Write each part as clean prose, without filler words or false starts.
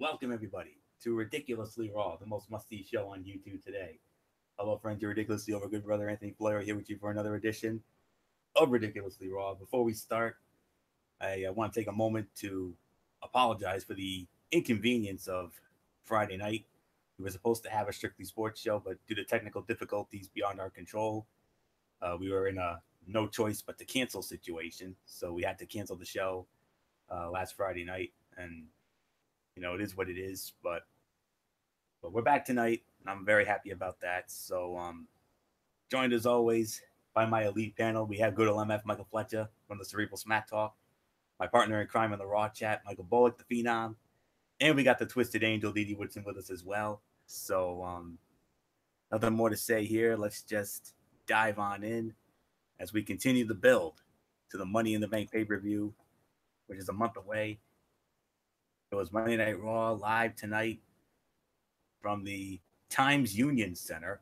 Welcome everybody to Ridiculously Raw, the most must-see show on YouTube today. Hello, friends. You're ridiculously over good brother Anthony Flair here with you for another edition of Ridiculously Raw. Before we start, I want to take a moment to apologize for the inconvenience of Friday night. We were supposed to have a strictly sports show, but due to technical difficulties beyond our control, we were in a no choice but to cancel situation. So we had to cancel the show last Friday night, and it is what it is. But we're back tonight, and I'm very happy about that. So, joined as always by my elite panel, we have good old MF Michael Fletcher from the Cerebral Smack Talk, my partner in crime in the Raw Chat, Michael Bullock, the Phenom, and we got the Twisted Angel, Didi Woodson, with us as well. So, nothing more to say here. Let's just dive on in as we continue the build to the Money in the Bank pay per view, which is a month away. It was Monday Night Raw live tonight from the Times Union Center,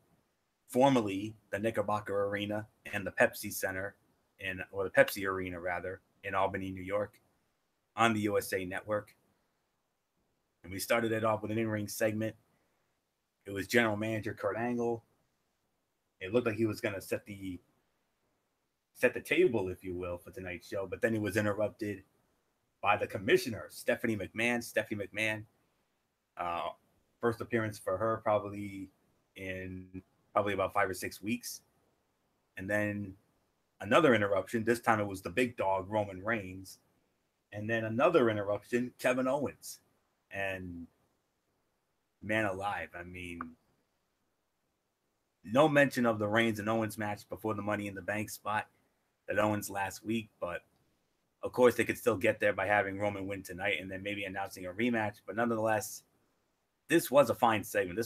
formerly the Knickerbocker Arena and the Pepsi Center, or the Pepsi Arena rather, in Albany, New York, on the USA Network. And we started it off with an in-ring segment. It was General Manager Kurt Angle. It looked like he was going to set the table, if you will, for tonight's show, but then he was interrupted by the commissioner, Stephanie McMahon. Stephanie McMahon, first appearance for her probably about 5 or 6 weeks. And then another interruption. This time it was the big dog, Roman Reigns. And then another interruption, Kevin Owens. And man alive, I mean, no mention of the Reigns and Owens match before the Money in the Bank spot that Owens last week. But of course, they could still get there by having Roman win tonight and then maybe announcing a rematch. But nonetheless, this was a fine segment.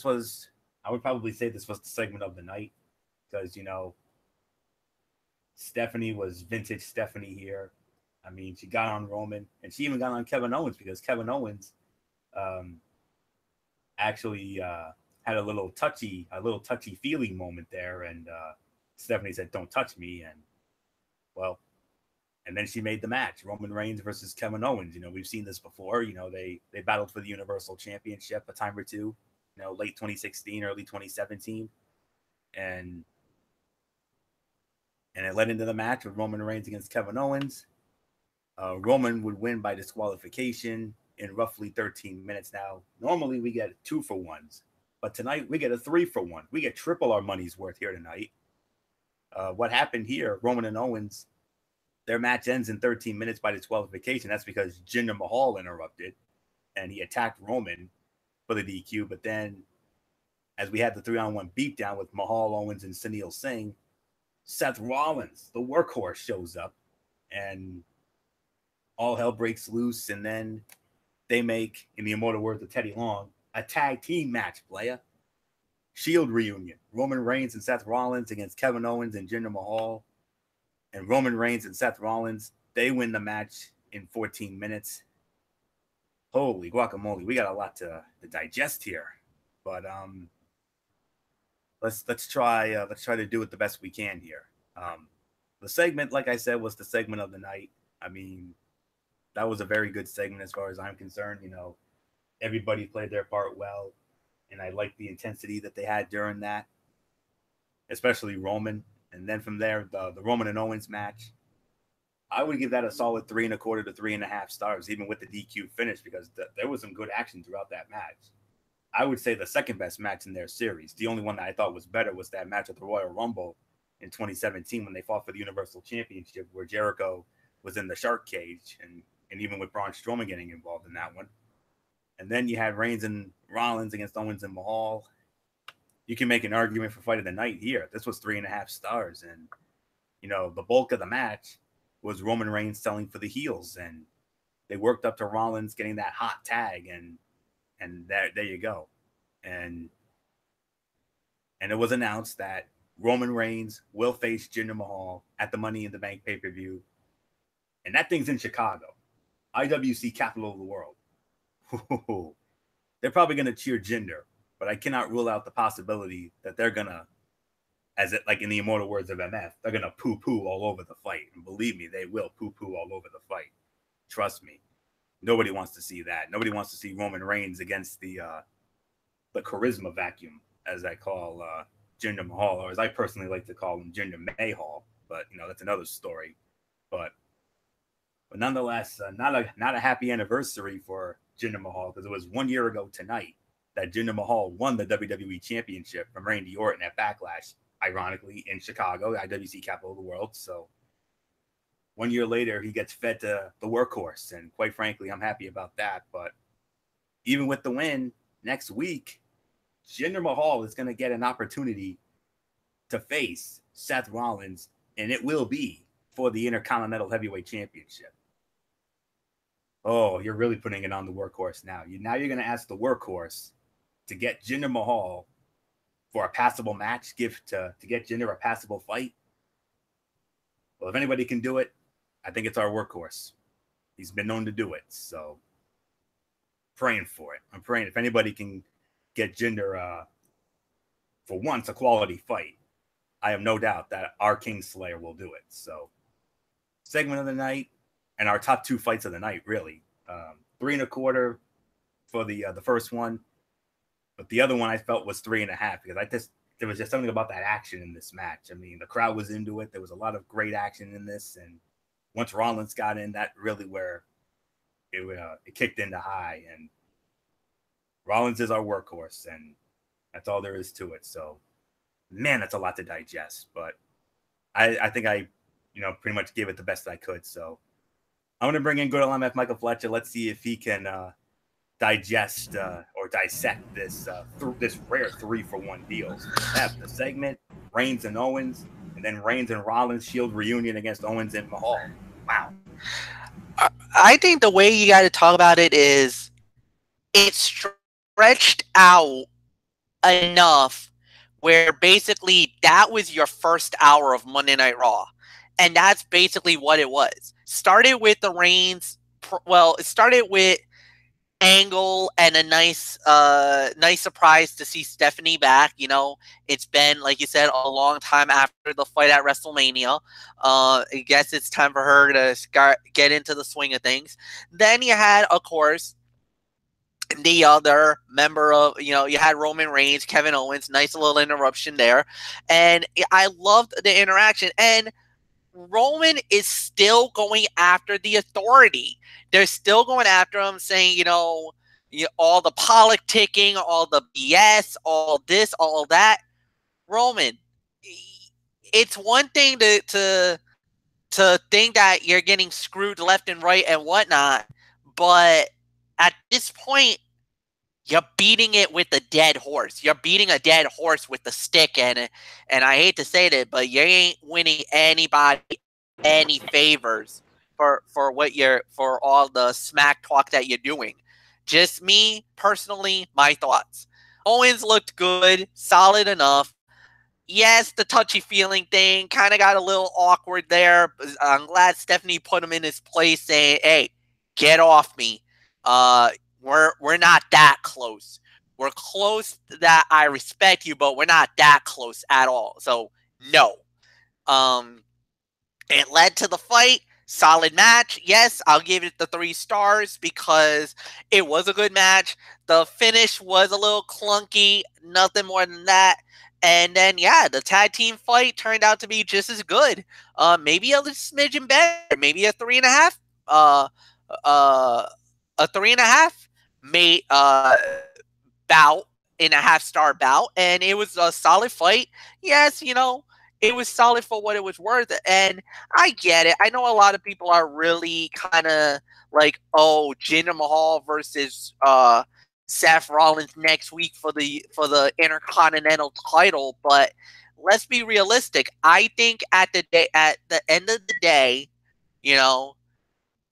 I would probably say this was the segment of the night because, Stephanie was vintage Stephanie here. I mean, she got on Roman and she even got on Kevin Owens because Kevin Owens actually had a little touchy feeling moment there. And Stephanie said, "Don't touch me." And well, and then she made the match, Roman Reigns versus Kevin Owens. We've seen this before. They battled for the Universal Championship a time or two, late 2016, early 2017. And it led into the match with Roman Reigns against Kevin Owens. Roman would win by disqualification in roughly 13 minutes. Now, normally we get 2-for-1s, but tonight we get a 3-for-1. We get triple our money's worth here tonight. What happened here, Roman and Owens, their match ends in 13 minutes by disqualification. That's because Jinder Mahal interrupted, and he attacked Roman for the DQ. But then, as we had the 3-on-1 beatdown with Mahal, Owens, and Sunil Singh, Seth Rollins, the workhorse, shows up, and all hell breaks loose. And then they make, in the immortal words of Teddy Long, a tag team match, playa. Shield reunion. Roman Reigns and Seth Rollins against Kevin Owens and Jinder Mahal. And Roman Reigns and Seth Rollins, they win the match in 14 minutes. Holy guacamole, we got a lot to digest here. But let's try to do it the best we can here. The segment, like I said, was the segment of the night. I mean, that was a very good segment as far as I'm concerned. Everybody played their part well, and I liked the intensity that they had during that, especially Roman. And then from there, the Roman and Owens match, I would give that a solid 3.25 to 3.5 stars, even with the DQ finish, because there was some good action throughout that match. I would say the second best match in their series. The only one that I thought was better was that match at the Royal Rumble in 2017 when they fought for the Universal Championship, where Jericho was in the shark cage, and even with Braun Strowman getting involved in that one. And then you had Reigns and Rollins against Owens and Mahal. You can make an argument for fight of the night here. This was 3.5 stars. And, the bulk of the match was Roman Reigns selling for the heels. And they worked up to Rollins getting that hot tag. And there you go. And it was announced that Roman Reigns will face Jinder Mahal at the Money in the Bank pay-per-view. And that thing's in Chicago. IWC capital of the world. They're probably going to cheer Jinder, but I cannot rule out the possibility that they're going to, like in the immortal words of MF, they're going to poo-poo all over the fight. And believe me, they will poo-poo all over the fight. Trust me. Nobody wants to see that. Nobody wants to see Roman Reigns against the charisma vacuum, as I call Jinder Mahal, or as I personally like to call him, Jinder Mahal. But that's another story. But nonetheless, not a happy anniversary for Jinder Mahal, because it was 1 year ago tonight that Jinder Mahal won the WWE Championship from Randy Orton at Backlash, ironically in Chicago, IWC capital of the world. So 1 year later, he gets fed to the workhorse, and quite frankly, I'm happy about that. But even with the win next week, Jinder Mahal is going to get an opportunity to face Seth Rollins, and it will be for the Intercontinental Heavyweight Championship. Oh, you're really putting it on the workhorse now. Now you're going to ask the workhorse to get Jinder Mahal for a passable match, to get Jinder a passable fight. Well, if anybody can do it, I think it's our workhorse. He's been known to do it, so praying for it. I'm praying if anybody can get Jinder for once a quality fight, I have no doubt that our Kingslayer will do it. So, segment of the night and our top two fights of the night, really. 3 1/4 for the first one, but the other one I felt was 3.5 because there was just something about that action in this match. I mean, the crowd was into it. There was a lot of great action in this, and once Rollins got in, that really where it kicked into high. And Rollins is our workhorse, and that's all there is to it. So, man, that's a lot to digest. But I think I pretty much gave it the best I could. So I'm going to bring in good LMF Michael Fletcher. Let's see if he can digest or dissect this rare 3-for-1 deal. So we have the segment, Reigns and Owens, and then Reigns and Rollins Shield reunion against Owens and Mahal. Wow. I think the way you got to talk about it is it's stretched out enough where basically that was your first hour of Monday Night Raw. And that's basically what it was. Started with the Reigns. Well, it started with Angle and a nice surprise to see Stephanie back. It's been, like you said, a long time after the fight at WrestleMania. I guess it's time for her to get into the swing of things. Then you had, of course, the other member of, you had Roman Reigns, Kevin Owens, nice little interruption there. And I loved the interaction. And Roman is still going after the Authority. They're still going after him, saying, all the politicking, all the BS, all this, all that. Roman, it's one thing to think that you're getting screwed left and right and whatnot, but at this point, you're beating it with a dead horse. You're beating a dead horse with a stick, and I hate to say that, but you ain't winning anybody any favors for all the smack talk that you're doing. Just me personally, my thoughts. Owens looked good, solid enough. Yes, the touchy-feeling thing kind of got a little awkward there. I'm glad Stephanie put him in his place, saying, "Hey, get off me. We're not that close. We're close that I respect you, but we're not that close at all." So no. It led to the fight. Solid match. Yes, I'll give it the 3 stars because it was a good match. The finish was a little clunky. Nothing more than that. And then, the tag team fight turned out to be just as good. Maybe a smidgen better. Maybe a 3.5. A 3.5 bout in a half-star bout, and it was a solid fight. Yes, it was solid for what it was worth, and I get it. I know a lot of people are really kind of like, oh, Jinder Mahal versus Seth Rollins next week for the Intercontinental title, but let's be realistic. I think at the end of the day,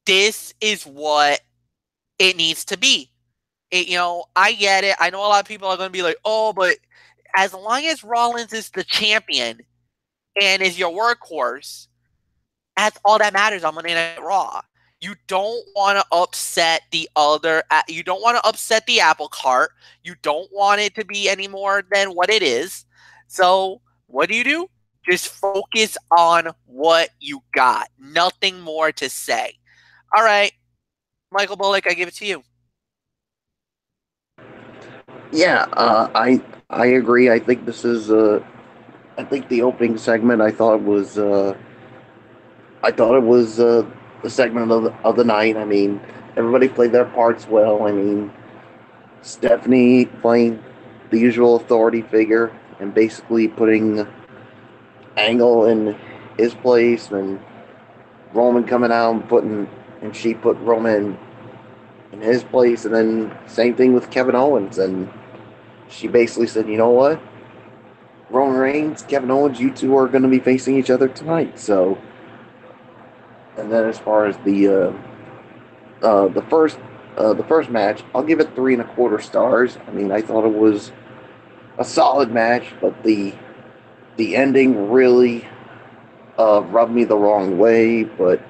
this is what it needs to be. I get it. I know a lot of people are going to be like, oh, but as long as Rollins is the champion and is your workhorse, that's all that matters on Monday Night Raw. You don't want to upset the you don't want to upset the apple cart. You don't want it to be any more than what it is. So what do? Just focus on what you got. Nothing more to say. All right. Michael Bullock, I give it to you. Yeah, I agree. I think this is I think the opening segment I thought it was the segment of the night. I mean, everybody played their parts well. I mean, Stephanie playing the usual authority figure and basically putting Angle in his place, and Roman coming out and she put Roman in his place, and then same thing with Kevin Owens, and she basically said, you know what, Roman Reigns, Kevin Owens, you two are going to be facing each other tonight. So, and then as far as the first match, I'll give it 3.25 stars. I mean, I thought it was a solid match, but the ending really rubbed me the wrong way. But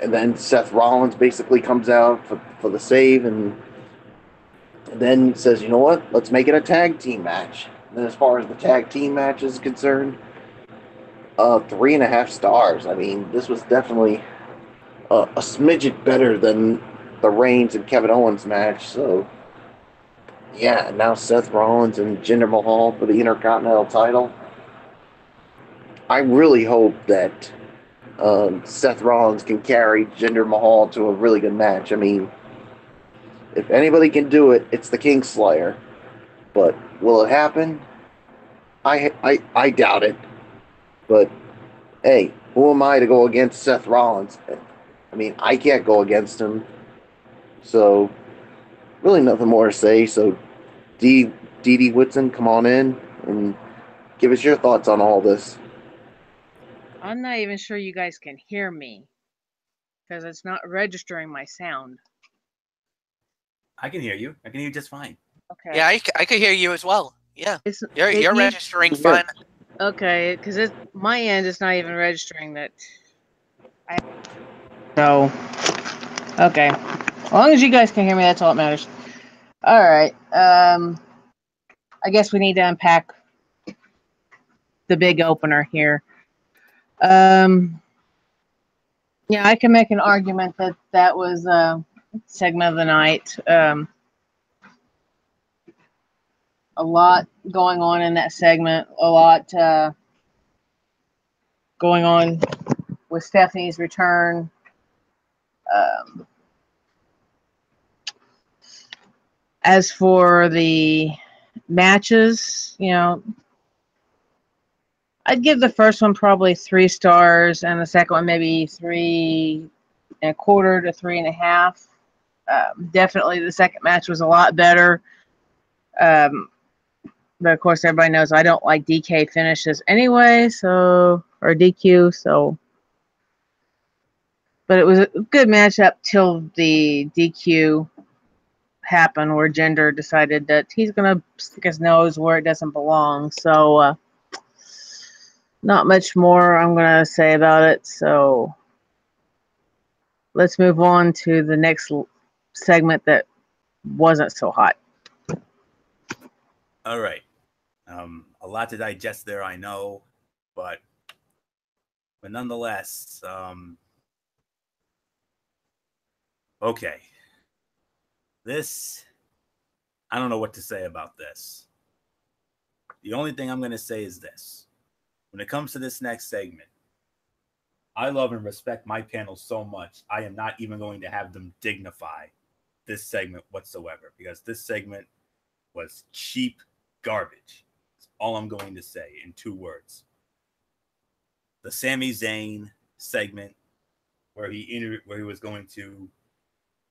and then Seth Rollins basically comes out for the save, and then says, you know what, let's make it a tag team match. And as far as the tag team match is concerned, 3.5 stars. I mean, this was definitely a smidget better than the Reigns and Kevin Owens match. So, yeah, now Seth Rollins and Jinder Mahal for the Intercontinental title. I really hope that Seth Rollins can carry Jinder Mahal to a really good match. I mean, if anybody can do it, it's the Kingslayer. But will it happen? I doubt it. But hey, who am I to go against Seth Rollins? I mean, I can't go against him. So, really nothing more to say. So, Dee Whitson, come on in and give us your thoughts on all this. I'm not even sure you guys can hear me because it's not registering my sound. I can hear you. I can hear you just fine. Okay. Yeah, I could hear you as well. Yeah, you're registering fine. Okay, because my end is not even registering that. So, okay. As long as you guys can hear me, that's all that matters. All right. I guess we need to unpack the big opener here. Yeah, I can make an argument that was a segment of the night. A lot going on in that segment. A lot going on with Stephanie's return. As for the matches, you know, I'd give the first one probably 3 stars, and the second one maybe 3.25 to 3.5. Definitely, the second match was a lot better. But of course, everybody knows I don't like DK finishes anyway, or DQ. So, but it was a good match up till the DQ happened, where Jinder decided that he's gonna stick his nose where it doesn't belong. So, not much more I'm gonna say about it. So, let's move on to the next segment that wasn't so hot. All right. A lot to digest there, I know, but nonetheless, okay. This, I don't know what to say about this. The only thing I'm going to say is this. When it comes to this next segment, I love and respect my panel so much, I am not even going to have them dignify this segment whatsoever, because this segment was cheap garbage. That's all I'm going to say in 2 words. The Sami Zayn segment where he was going to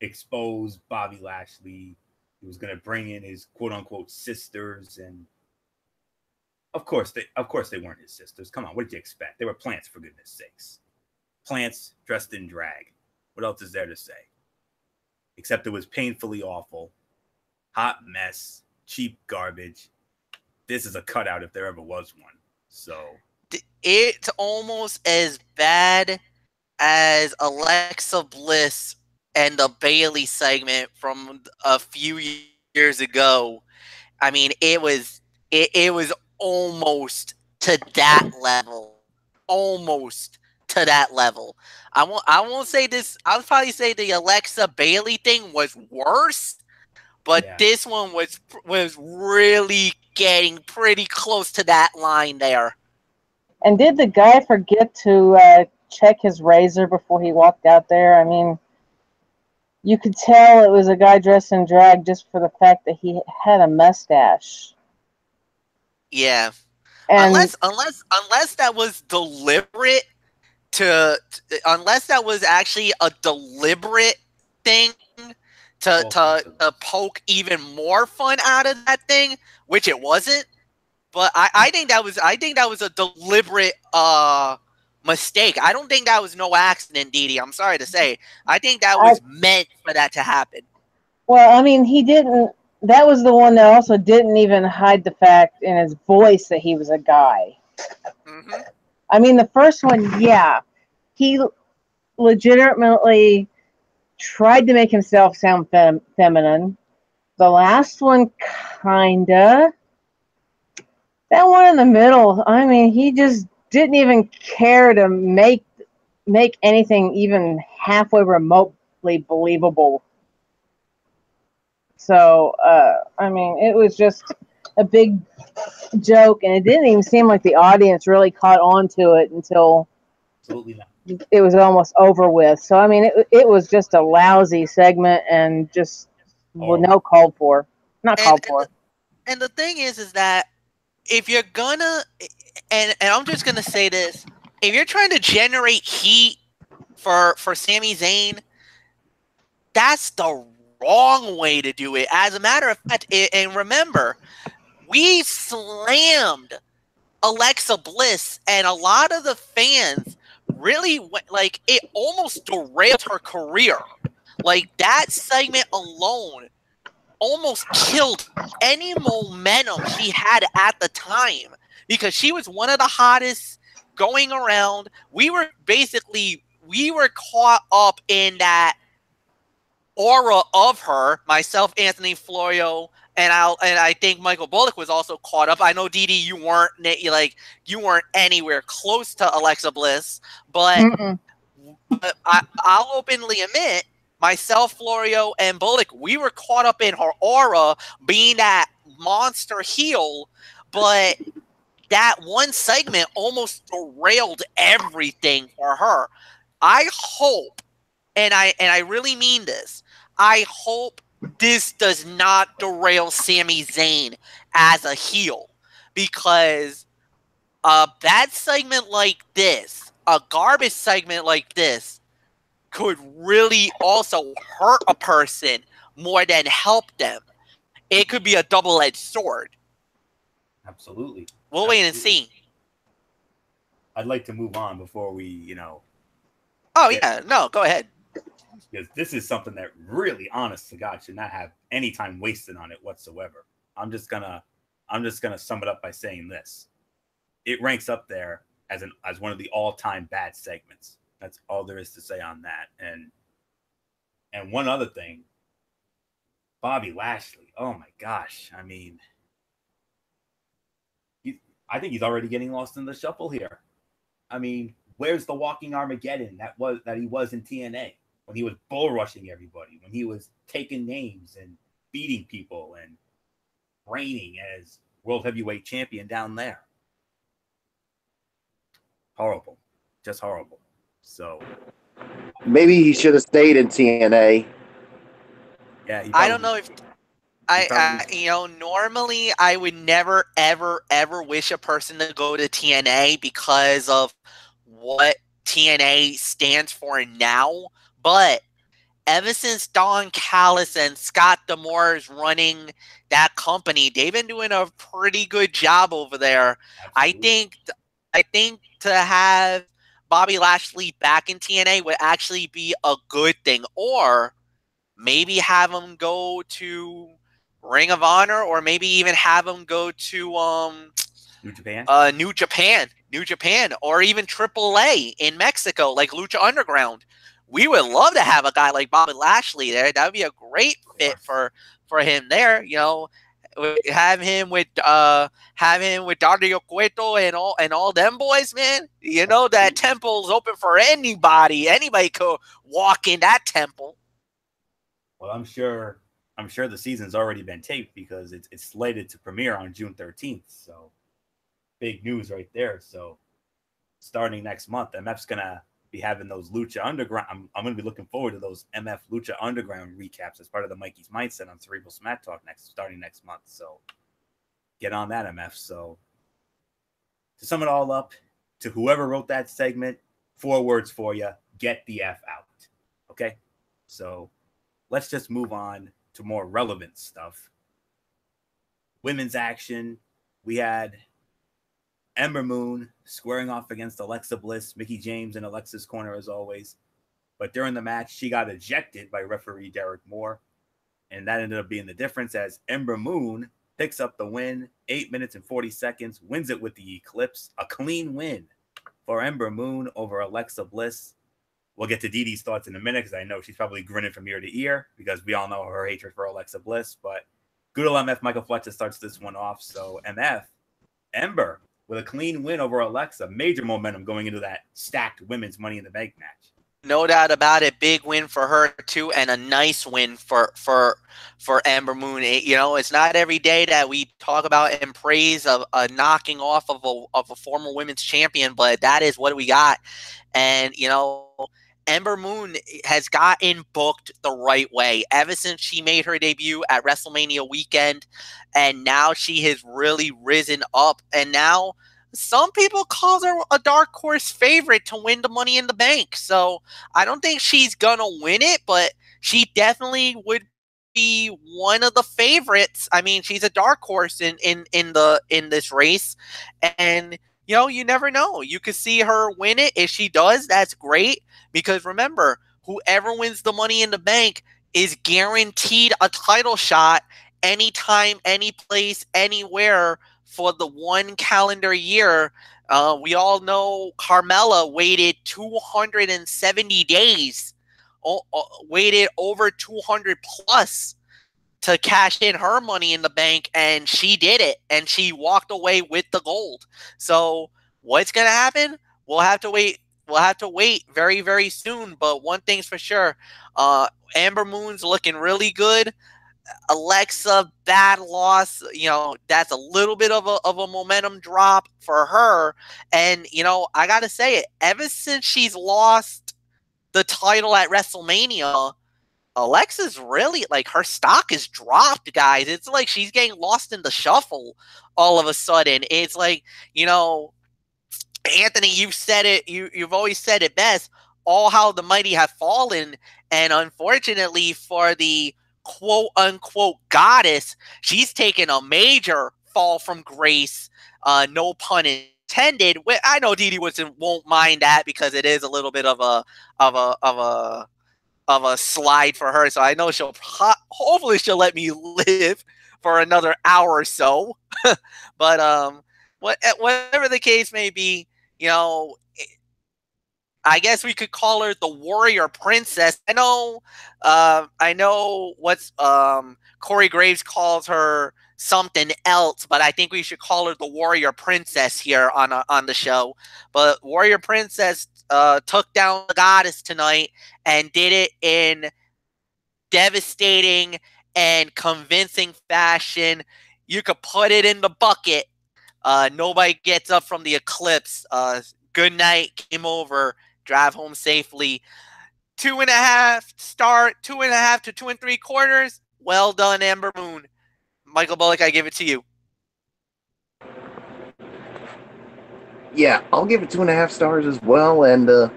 expose Bobby Lashley. He was going to bring in his quote unquote sisters, and of course they weren't his sisters. Come on, what did you expect? They were plants, for goodness sakes. Plants dressed in drag. What else is there to say? Except it was painfully awful. Hot mess. Cheap garbage. This is a cutout if there ever was one. So it's almost as bad as Alexa Bliss and the Bayley segment from a few years ago. I mean, it was almost to that level. Almost to that level. I won't say this. I'll probably say the Alexa Bailey thing was worse, but this one was really getting pretty close to that line there. And did the guy forget to check his razor before he walked out there? I mean, you could tell it was a guy dressed in drag just for the fact that he had a mustache. Yeah. And unless that was deliberate unless that was actually a deliberate thing to poke even more fun out of that thing, which it wasn't. But I think that was a deliberate mistake. I don't think that was no accident, Didi. I'm sorry to say. I think that was meant for that to happen. Well, I mean, he didn't. That was the one that also didn't even hide the fact in his voice that he was a guy. Mm-hmm. I mean, the first one, yeah, he legitimately tried to make himself sound feminine. The last one, kinda. That one in the middle, I mean, he just didn't even care to make anything even halfway remotely believable. So, I mean, it was just a big joke, and it didn't even seem like the audience really caught on to it until it was almost over with. So, I mean, it was just a lousy segment and just not called for. And the thing is that if you're gonna, and I'm just gonna say this, if you're trying to generate heat for Sami Zayn, that's the wrong way to do it. As a matter of fact, and remember, we slammed Alexa Bliss, and a lot of the fans really like it almost derailed her career. Like that segment alone almost killed any momentum she had at the time, because she was one of the hottest going around. We were caught up in that aura of her. Myself, Anthony Florio, and I think Michael Bullock was also caught up. I know, Didi, you weren't anywhere close to Alexa Bliss, but I'll openly admit, myself, Florio, and Bullock, we were caught up in her aura, being that monster heel, but that one segment almost derailed everything for her. I hope, and I really mean this, I hope this does not derail Sami Zayn as a heel, because a bad segment like this, a garbage segment like this, could really also hurt a person more than help them. It could be a double-edged sword. Absolutely. We'll wait and see. I'd like to move on before we, Oh, yeah. No, go ahead. Because this is something that really, honest to God, should not have any time wasted on it whatsoever. I'm just gonna sum it up by saying this. It ranks up there as one of the all-time bad segments. That's all there is to say on that. And one other thing, Bobby Lashley. Oh my gosh. I mean, I think he's already getting lost in the shuffle here. I mean, where's the walking Armageddon that he was in TNA, when he was bull rushing everybody, when he was taking names and beating people and reigning as World Heavyweight Champion down there? Horrible. Just horrible. So maybe he should have stayed in TNA. Yeah, I don't know if normally I would never, ever, ever wish a person to go to TNA because of what TNA stands for now. But ever since Don Callis and Scott D'Amore is running that company, they've been doing a pretty good job over there. Absolutely. I think to have Bobby Lashley back in TNA would actually be a good thing, or maybe have him go to Ring of Honor, or maybe even have him go to New Japan, or even AAA in Mexico, like Lucha Underground. We would love to have a guy like Bobby Lashley there. That would be a great fit for him there. have him with Dario Cueto and all them boys, man. You know that temple's open for anybody. Anybody could walk in that temple. Well, I'm sure the season's already been taped because it's slated to premiere on June 13th. So big news right there. So starting next month, MF's gonna be having those Lucha Underground. I'm gonna be looking forward to those MF Lucha Underground recaps as part of the Mikey's Mindset on Cerebral Smack Talk starting next month. So get on that, MF. So to sum it all up, to whoever wrote that segment, 4 words for you: get the F out. Okay, so let's just move on to more relevant stuff. Women's action. We had Ember Moon squaring off against Alexa Bliss, Mickie James in Alexa's corner as always. But during the match, she got ejected by referee Derek Moore. And that ended up being the difference as Ember Moon picks up the win, 8 minutes and 40 seconds, wins it with the Eclipse. A clean win for Ember Moon over Alexa Bliss. We'll get to Dee Dee's thoughts in a minute because I know she's probably grinning from ear to ear because we all know her hatred for Alexa Bliss. But good old MF Michael Fletcher starts this one off. So Ember with a clean win over Alexa. Major momentum going into that stacked women's Money in the Bank match. No doubt about it. Big win for her too, and a nice win for Ember Moon. You know, it's not every day that we talk about and praise of a knocking off of a former women's champion, but that is what we got. And you know, Ember Moon has gotten booked the right way ever since she made her debut at WrestleMania weekend, and now she has really risen up. And now some people call her a dark horse favorite to win the Money in the Bank. So I don't think she's gonna win it, but she definitely would be one of the favorites. I mean, she's a dark horse in this race, and you know, you never know. You could see her win it. If she does, that's great. Because remember, whoever wins the Money in the Bank is guaranteed a title shot anytime, any place, anywhere for the one calendar year. We all know Carmella waited 270 days, waited over 200 plus to cash in her Money in the Bank, and she did it, and she walked away with the gold. So what's going to happen? We'll have to wait. We'll have to wait very, very soon. But one thing's for sure, Ember Moon's looking really good. Alexa, bad loss. You know, that's a little bit of a momentum drop for her. And, you know, I got to say it, ever since she's lost the title at WrestleMania, Alexa's really, like, her stock is dropped, guys. It's like she's getting lost in the shuffle all of a sudden. It's like, you know, Anthony, you've said it. You've always said it best. All how the mighty have fallen, and unfortunately for the quote unquote goddess, she's taken a major fall from grace. No pun intended. I know Dee Dee won't mind that because it is a little bit of a slide for her. So I know hopefully she'll let me live for another hour or so. But whatever the case may be, you know, I guess we could call her the Warrior Princess. I know what's Corey Graves calls her something else, but I think we should call her the Warrior Princess here on the show. But Warrior Princess took down the goddess tonight and did it in devastating and convincing fashion. You could put it in the bucket. Nobody gets up from the Eclipse. Good night, game over, drive home safely. 2.5 start, 2.5 to 2 3/4. Well done, Ember Moon. Michael Bullock, I give it to you. Yeah, I'll give it 2.5 stars as well. And,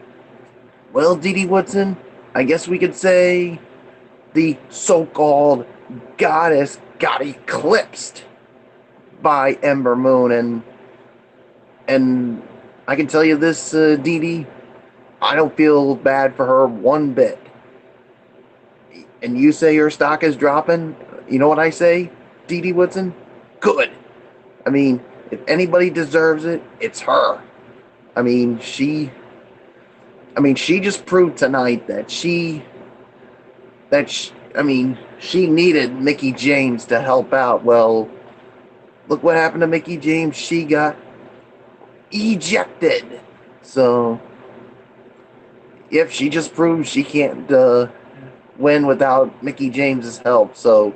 well, Dee Dee Woodson, I guess we could say the so-called goddess got eclipsed by Ember Moon. And I can tell you this, Dee Dee, I don't feel bad for her one bit. And you say her stock is dropping? You know what I say, Dee Dee Woodson? Good. I mean, if anybody deserves it, it's her. I mean, she just proved tonight that I mean, she needed Mickey James to help out. Well, look what happened to Mickey James. She got ejected. So, if she just proves she can't win without Mickey James's help. So,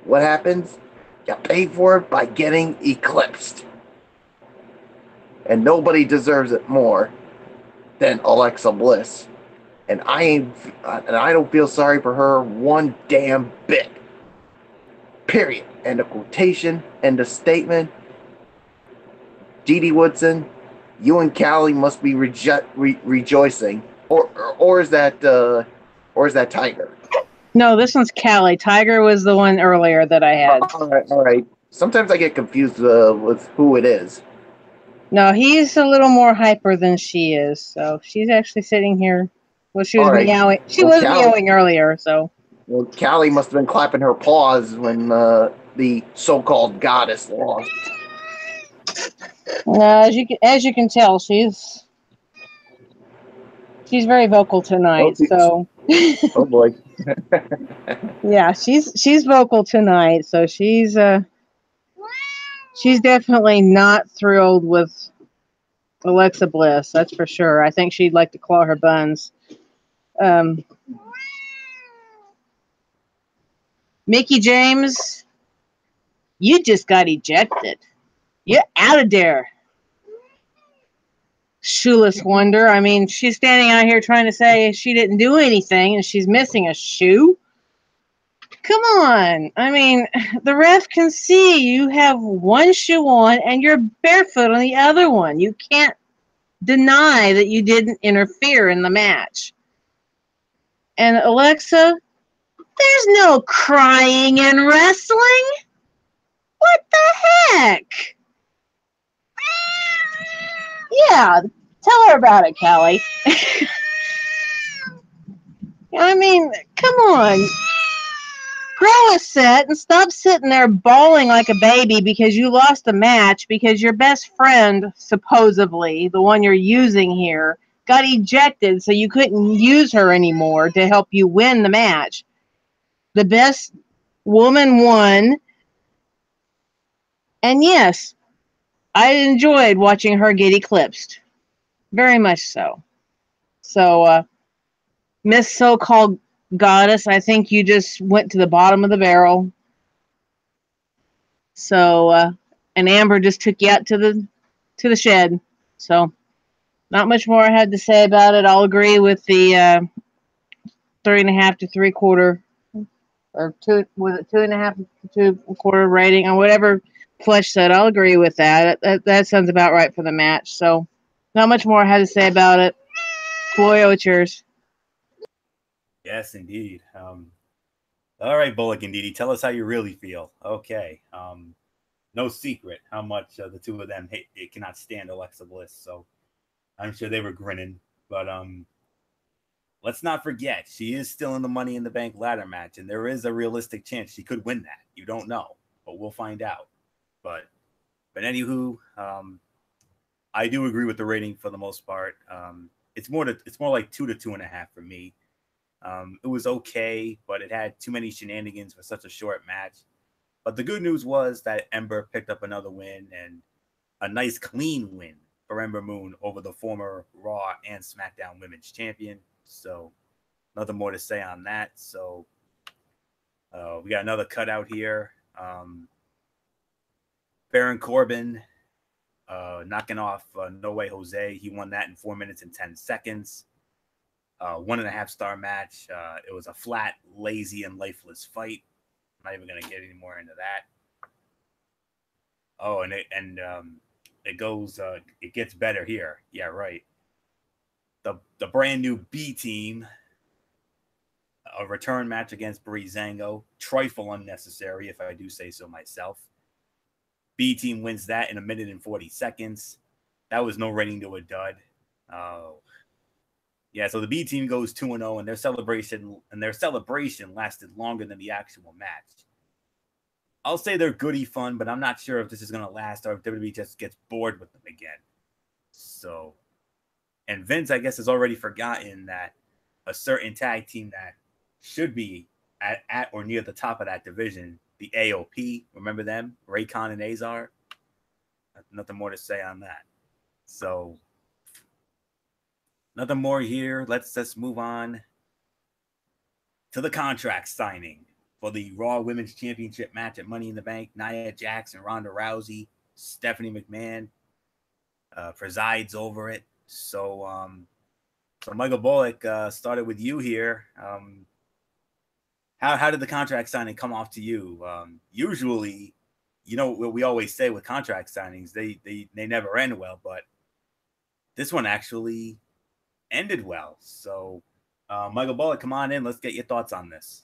what happens? You pay for it by getting eclipsed. And nobody deserves it more than Alexa Bliss. And I don't feel sorry for her one damn bit. Period. End of quotation. End of statement. Dee Woodson, you and Callie must be rejoicing, or is that Tiger? No, this one's Callie. Tiger was the one earlier that I had. All right. Sometimes I get confused with who it is. No, he's a little more hyper than she is. So she's actually sitting here. Well, she was meowing. She was meowing earlier. So. Well, Callie must have been clapping her paws when the so-called goddess lost. As you can tell, she's very vocal tonight. So. Oh boy. Yeah, she's vocal tonight. So she's definitely not thrilled with Alexa Bliss. That's for sure. I think she'd like to claw her buns. Mickey James, you just got ejected. You're out of there. Shoeless wonder. I mean, she's standing out here trying to say she didn't do anything and she's missing a shoe. Come on. I mean, the ref can see you have one shoe on and you're barefoot on the other one. You can't deny that you didn't interfere in the match. And Alexa, there's no crying in wrestling. What the heck? Yeah, tell her about it, Callie. I mean, come on. Grow a set and stop sitting there bawling like a baby because you lost a match because your best friend, supposedly, the one you're using here, got ejected so you couldn't use her anymore to help you win the match. The best woman won. And yes, I enjoyed watching her get eclipsed. Very much so. So, Miss So-Called Goddess, I think you just went to the bottom of the barrel. So, and Amber just took you out to the shed. So, not much more I had to say about it. I'll agree with the 3.5 to 3/4, or 2.5 to 2/4 rating, or whatever Flesh said. I'll agree with that. That sounds about right for the match. So, not much more I had to say about it. Floyo, it's yours. Yes, indeed. All right, Bullock and Didi, tell us how you really feel. Okay. No secret how much the two of them cannot stand Alexa Bliss. So I'm sure they were grinning. But let's not forget, she is still in the Money in the Bank ladder match, and there is a realistic chance she could win that. You don't know, but we'll find out. But anywho, I do agree with the rating for the most part. It's more like 2 to 2.5 for me. It was okay, but it had too many shenanigans for such a short match. But the good news was that Ember picked up another win, and a nice clean win for Ember Moon over the former Raw and SmackDown Women's Champion. So nothing more to say on that. So we got another cutout here. Baron Corbin knocking off No Way Jose. He won that in 4 minutes and 10 seconds. 1.5 star match. It was a flat, lazy, and lifeless fight. I'm not even going to get any more into that. Oh, and it goes. It gets better here. Yeah, right. The brand new B team. A return match against Breezango. Trifle unnecessary, if I do say so myself. B team wins that in 1 minute and 40 seconds. That was no rating to a dud. Oh. Yeah, so the B team goes 2-0, and their celebration lasted longer than the actual match. I'll say they're goody fun, but I'm not sure if this is going to last or if WWE just gets bored with them again. So, and Vince, I guess, has already forgotten that a certain tag team that should be at or near the top of that division, the AOP. Remember them? Raycon and Azar. Nothing more to say on that. So nothing more here. Let's move on to the contract signing for the Raw Women's Championship match at Money in the Bank. Nia Jax and Ronda Rousey. Stephanie McMahon presides over it. So Michael Bullock, started with you here. How did the contract signing come off to you? Usually, you know what we always say with contract signings, they never end well, but this one actually ended well. So, Michael Bullock, come on in. Let's get your thoughts on this.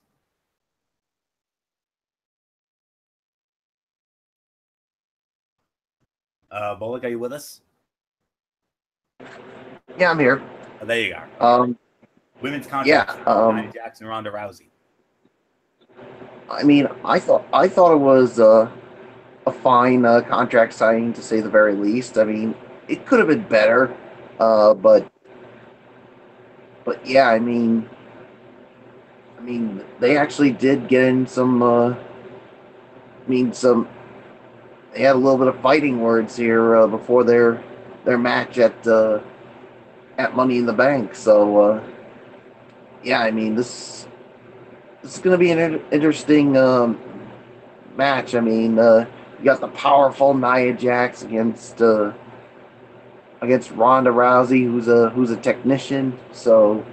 Bullock, are you with us? Yeah, I'm here. Oh, there you are. Women's contract. Yeah. Nia Jax and Ronda Rousey. I mean, I thought it was a fine contract signing, to say the very least. I mean, it could have been better, but yeah, I mean, they actually did get in some. They had a little bit of fighting words here before their match at Money in the Bank. So yeah, I mean, this is going to be an interesting match. I mean, you got the powerful Nia Jax against Ronda Rousey, who's a technician. So,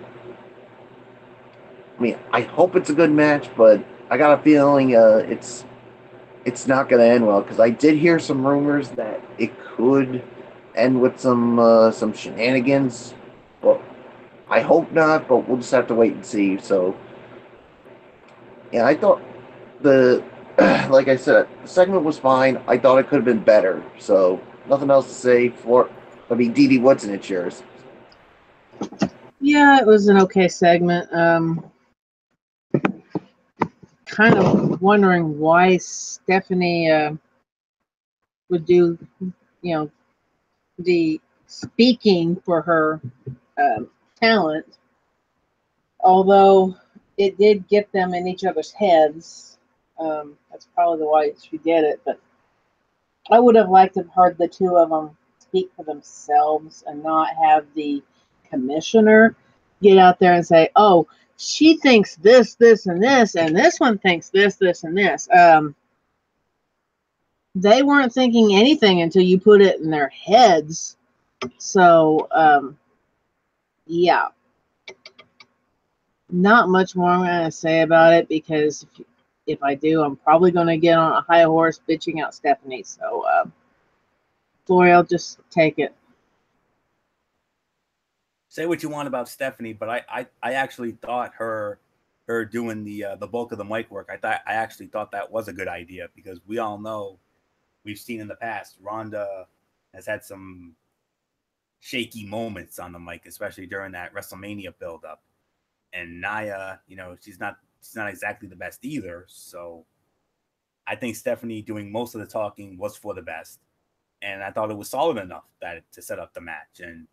I mean, I hope it's a good match, but I got a feeling it's not going to end well, because I did hear some rumors that it could end with some shenanigans. Well, I hope not, but we'll just have to wait and see. So, yeah, I thought like I said, the segment was fine. I thought it could have been better. So, nothing else to say. Dee, what's in it, yours? Yeah, it was an okay segment. Kind of wondering why Stephanie would do, the speaking for her talent. Although it did get them in each other's heads. That's probably why she did it. But I would have liked to have heard the two of them speak for themselves and not have the commissioner get out there and say, oh, she thinks this, this, and this, and this one thinks this, this, and this. They weren't thinking anything until you put it in their heads. So, yeah. Not much more I'm going to say about it, because if I do, I'm probably going to get on a high horse bitching out Stephanie. So, L'Oreal, just take it. Say what you want about Stephanie, but I actually thought her doing the bulk of the mic work, I actually thought that was a good idea, because we all know, we've seen in the past, Ronda has had some shaky moments on the mic, especially during that WrestleMania buildup. And Nia, she's not exactly the best either. So I think Stephanie doing most of the talking was for the best. And I thought it was solid enough to set up the match. And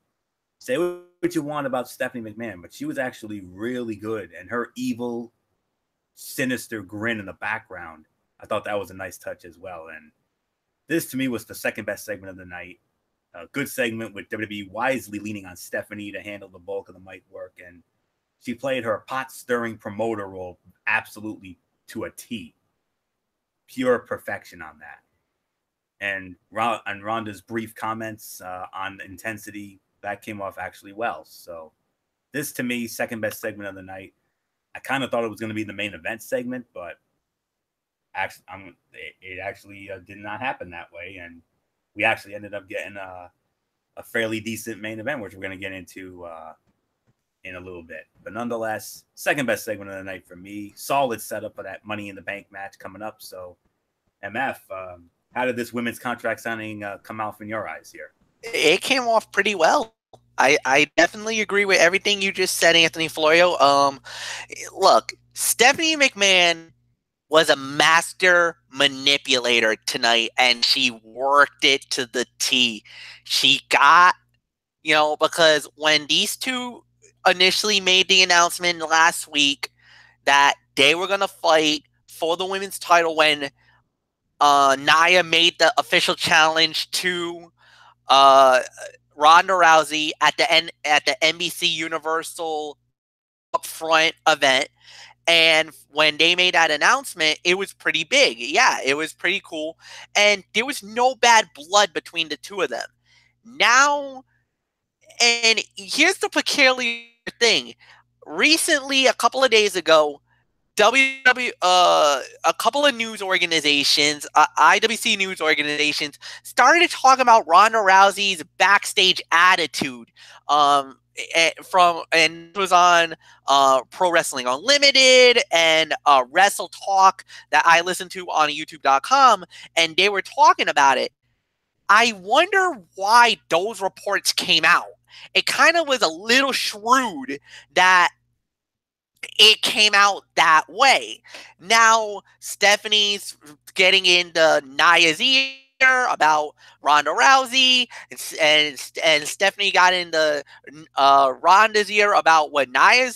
say what you want about Stephanie McMahon, but she was actually really good. And her evil, sinister grin in the background, I thought that was a nice touch as well. And this, to me, was the second best segment of the night. A good segment with WWE wisely leaning on Stephanie to handle the bulk of the mic work. And she played her pot-stirring promoter role absolutely to a T. Pure perfection on that. And Ronda's brief comments on intensity, that came off actually well. So this, to me, second best segment of the night. I kind of thought it was going to be the main event segment, but it actually did not happen that way. And we actually ended up getting a fairly decent main event, which we're going to get into in a little bit. But nonetheless, second best segment of the night for me. Solid setup for that Money in the Bank match coming up. So, MF, how did this women's contract signing come out from your eyes here? It came off pretty well. I definitely agree with everything you just said, Anthony Florio. Look, Stephanie McMahon was a master manipulator tonight, and she worked it to the T. She got, because when these two initially made the announcement last week that they were going to fight for the women's title when Nia made the official challenge to Ronda Rousey at the NBC Universal Upfront event. And when they made that announcement, it was pretty big. Yeah, it was pretty cool. And there was no bad blood between the two of them. Now, and here's the peculiar thing. Recently, a couple of days ago, a couple of news organizations, IWC news organizations, started talking about Ronda Rousey's backstage attitude. And it was on Pro Wrestling Unlimited and Wrestle Talk that I listened to on YouTube.com, and they were talking about it. I wonder why those reports came out. It kind of was a little shrewd that it came out that way. Now, Stephanie's getting into Nia's ear about Ronda Rousey, and Stephanie got into Ronda's ear about what Nia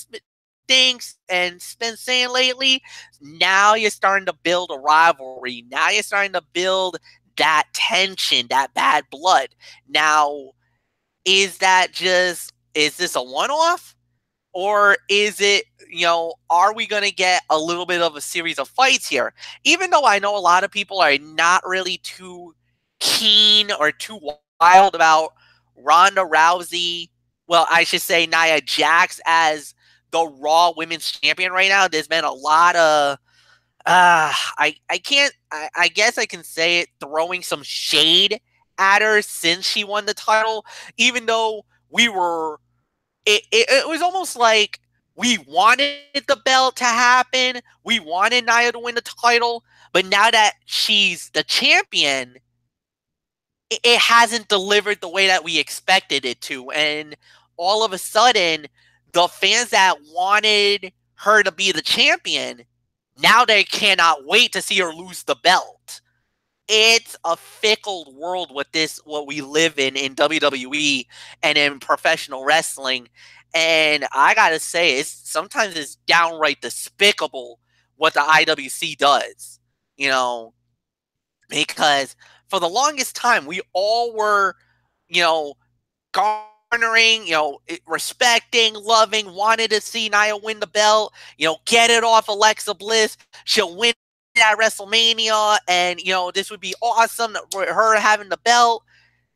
thinks and been saying lately. Now you're starting to build a rivalry. Now you're starting to build that tension, that bad blood. Now, is this a one-off? Or is it, are we going to get a little bit of a series of fights here? Even though I know a lot of people are not really too keen or too wild about Ronda Rousey, well, I should say Nia Jax as the Raw Women's Champion right now. There's been a lot of, I guess I can say it, throwing some shade at her since she won the title, even though it was almost like we wanted the belt to happen. We wanted Nia to win the title. But now that she's the champion, it hasn't delivered the way that we expected it to. And all of a sudden, the fans that wanted her to be the champion, now they cannot wait to see her lose the belt. It's a fickle world what we live in WWE and in professional wrestling. And I gotta say, sometimes it's downright despicable what the IWC does, because for the longest time, we all were, garnering, respecting, loving, wanted to see Nia win the belt, get it off Alexa Bliss. She'll win at WrestleMania, and this would be awesome, her having the belt.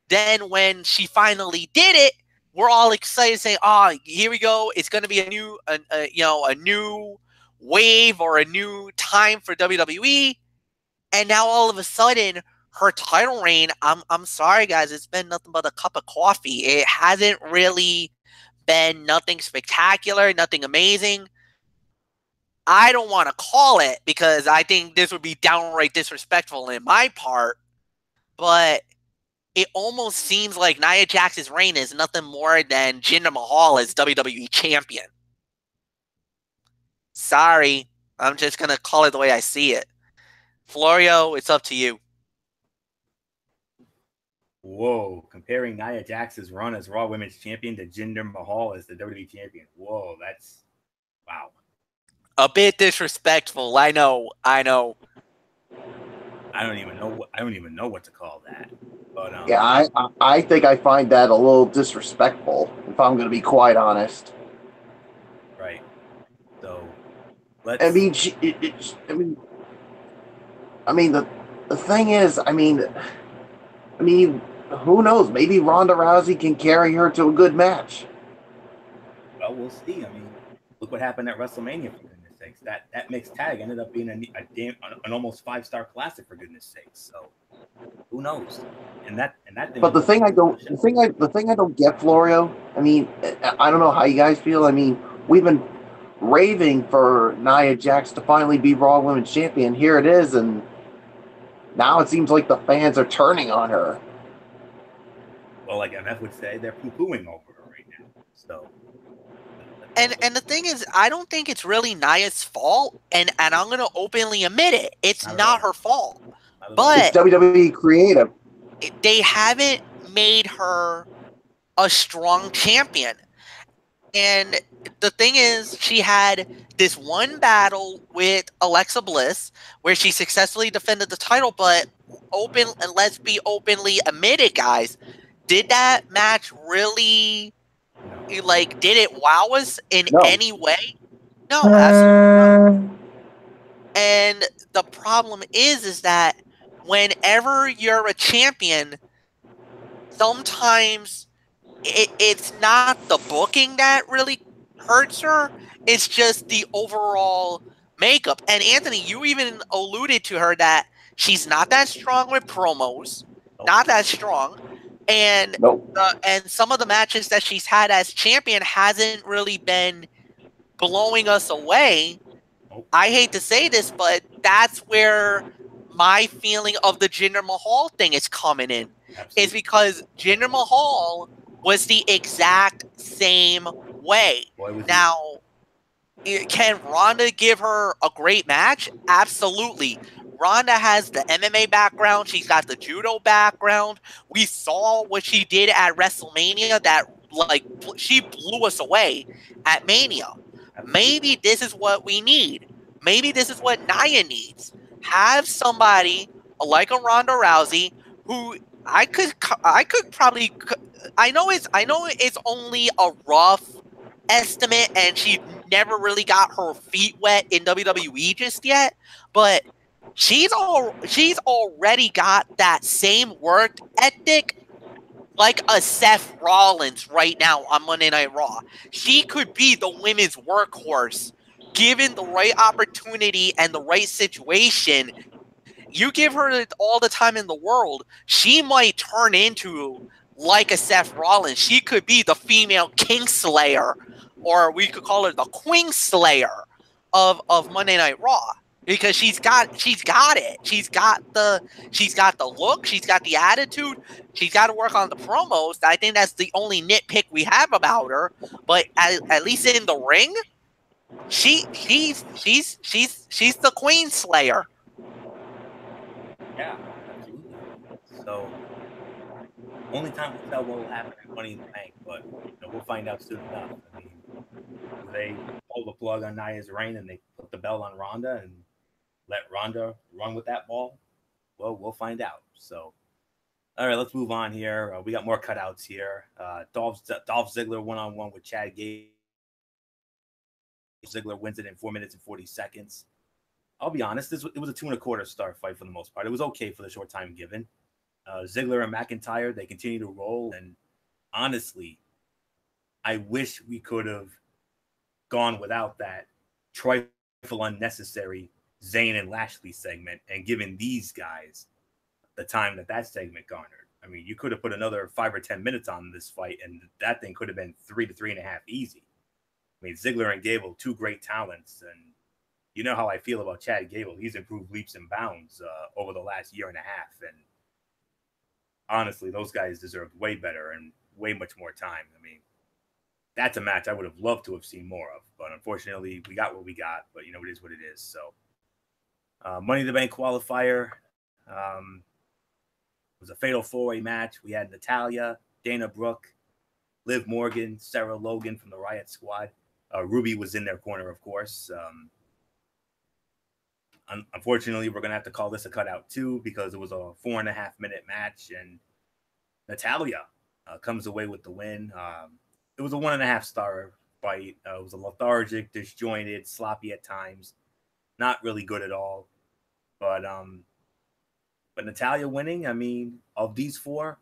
Then when she finally did it, we're all excited, saying, "Oh, here we go! It's going to be a new wave or a new time for WWE." And now all of a sudden, her title reign, I'm sorry, guys, it's been nothing but a cup of coffee. It hasn't really been nothing spectacular, nothing amazing. I don't want to call it because I think this would be downright disrespectful in my part, but it almost seems like Nia Jax's reign is nothing more than Jinder Mahal as WWE champion. Sorry, I'm just going to call it the way I see it. Florio, it's up to you. Whoa, comparing Nia Jax's run as Raw Women's Champion to Jinder Mahal as the WWE Champion. Whoa, that's wow. A bit disrespectful. I know. I don't even know what to call that. But yeah, I think I find that a little disrespectful, if I'm going to be quite honest. Right. So let's. I mean, the thing is, I mean, who knows? Maybe Ronda Rousey can carry her to a good match. Well, we'll see. I mean, look what happened at WrestleMania. For goodness sakes, that mixed tag ended up being an almost 5-star classic. For goodness sakes, so who knows? And that. But the thing I don't get, Florio. I mean, I don't know how you guys feel. I mean, we've been raving for Nia Jax to finally be Raw Women's Champion. Here it is, and now it seems like the fans are turning on her. Well, like MF would say, they're poo-pooing over her right now. So. And the thing is, I don't think it's really Nia's fault, and I'm going to openly admit it. It's not her fault. But it's WWE creative. They haven't made her a strong champion. And the thing is, she had this one battle with Alexa Bliss where she successfully defended the title, but let's be openly admitted, guys, did that match really, like, did it wow us in No. any way? No, absolutely not. And the problem is that whenever you're a champion, sometimes it's not the booking that really hurts her. It's just the overall makeup. And Anthony, you even alluded to her that she's not that strong with promos, not that strong, and Nope. and some of the matches that she's had as champion hasn't really been blowing us away. I hate to say this, but that's where my feeling of the Jinder Mahal thing is coming in. Absolutely. Is because Jinder Mahal was the exact same way. Now, can Ronda give her a great match? Absolutely. Ronda has the MMA background. She's got the judo background. We saw what she did at WrestleMania that, like, she blew us away at Mania. Maybe this is what we need. Maybe this is what Nia needs. Have somebody like a Ronda Rousey who I could probably, I know it's only a rough estimate and she never really got her feet wet in WWE just yet, but she's already got that same work ethic like a Seth Rollins right now on Monday Night Raw. She could be the women's workhorse given the right opportunity and the right situation. You give her all the time in the world, she might turn into like a Seth Rollins. She could be the female Kingslayer, or we could call her the Queen Slayer of Monday Night Raw, because she's got it. She's got the look. She's got the attitude. She's got to work on the promos. I think that's the only nitpick we have about her. But at least in the ring, she's the Queen Slayer. Yeah, absolutely. So, only time will tell what will happen at Money in the Bank, but we'll find out soon enough. I mean, do they pull the plug on Nia's reign and they put the belt on Ronda and let Ronda run with that ball? Well, we'll find out. So, all right, let's move on here. We got more cutouts here. Dolph Ziggler one-on-one with Chad Gable. Ziggler wins it in 4 minutes and 40 seconds. I'll be honest, it was a 2 1/4 star fight for the most part. It was okay for the short time given. Ziggler and McIntyre, they continue to roll. And honestly, I wish we could have gone without that trifle unnecessary Zayn and Lashley segment and given these guys the time that segment garnered. I mean, you could have put another 5 or 10 minutes on this fight, and that thing could have been 3 to 3.5 easy. I mean, Ziggler and Gable, two great talents, and you know how I feel about Chad Gable. He's improved leaps and bounds over the last year and a half, and honestly, those guys deserved way better and way much more time. I mean, that's a match I would have loved to have seen more of, but unfortunately, we got what we got. But it is what it is. So, Money in the Bank qualifier was a fatal 4-way match. We had Natalya, Dana Brooke, Liv Morgan, Sarah Logan from the Riot Squad. Ruby was in their corner, of course. Unfortunately, we're going to have to call this a cutout too, because it was a 4.5-minute match, and Natalya comes away with the win. It was a 1.5-star fight. It was a lethargic, disjointed, sloppy at times, not really good at all. But Natalya winning, I mean, of these four,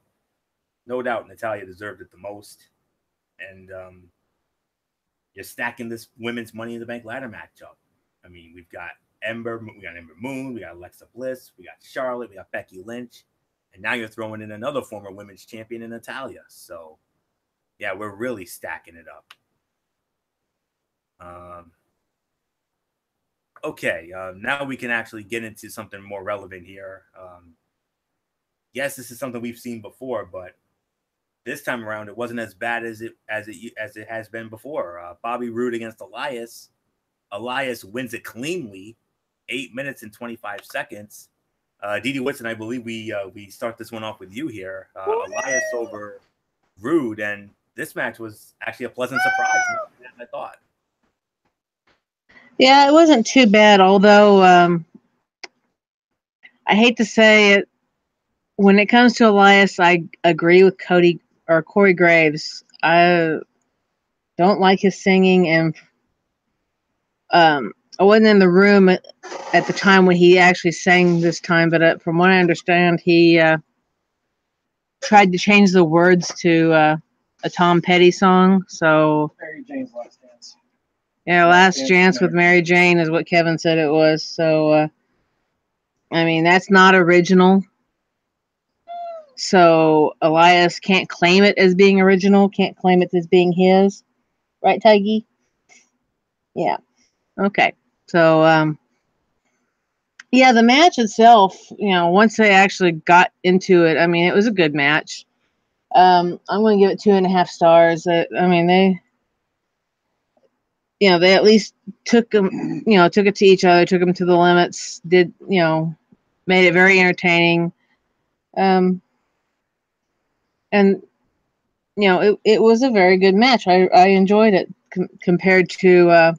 no doubt Natalya deserved it the most. And you're stacking this women's Money in the Bank ladder matchup. I mean, we got Ember Moon, we got Alexa Bliss, we got Charlotte, we got Becky Lynch, and now you're throwing in another former women's champion in Natalya. So, yeah, we're really stacking it up. Okay, now we can actually get into something more relevant here. Yes, this is something we've seen before, but this time around, it wasn't as bad as it has been before. Bobby Roode against Elias. Elias wins it cleanly, 8 minutes and 25 seconds. Didi Whitson, I believe we start this one off with you here. Elias over Roode, and this match was actually a pleasant surprise, more than I thought. Yeah, it wasn't too bad, although I hate to say it, when it comes to Elias, I agree with Corey Graves. I don't like his singing, and I wasn't in the room at the time when he actually sang this time, but from what I understand, he tried to change the words to a Tom Petty song. So Mary Jane's Last Dance. Yeah, Last Chance with Mary Jane is what Kevin said it was. So, I mean, that's not original. So Elias can't claim it as being original, can't claim it as being his. Right, Tiggy? Yeah. Okay. So, yeah, the match itself, once they actually got into it, I mean, it was a good match. I'm going to give it 2.5 stars. I mean, they at least took them, took it to each other, took them to the limits, made it very entertaining. And, it was a very good match. I enjoyed it compared to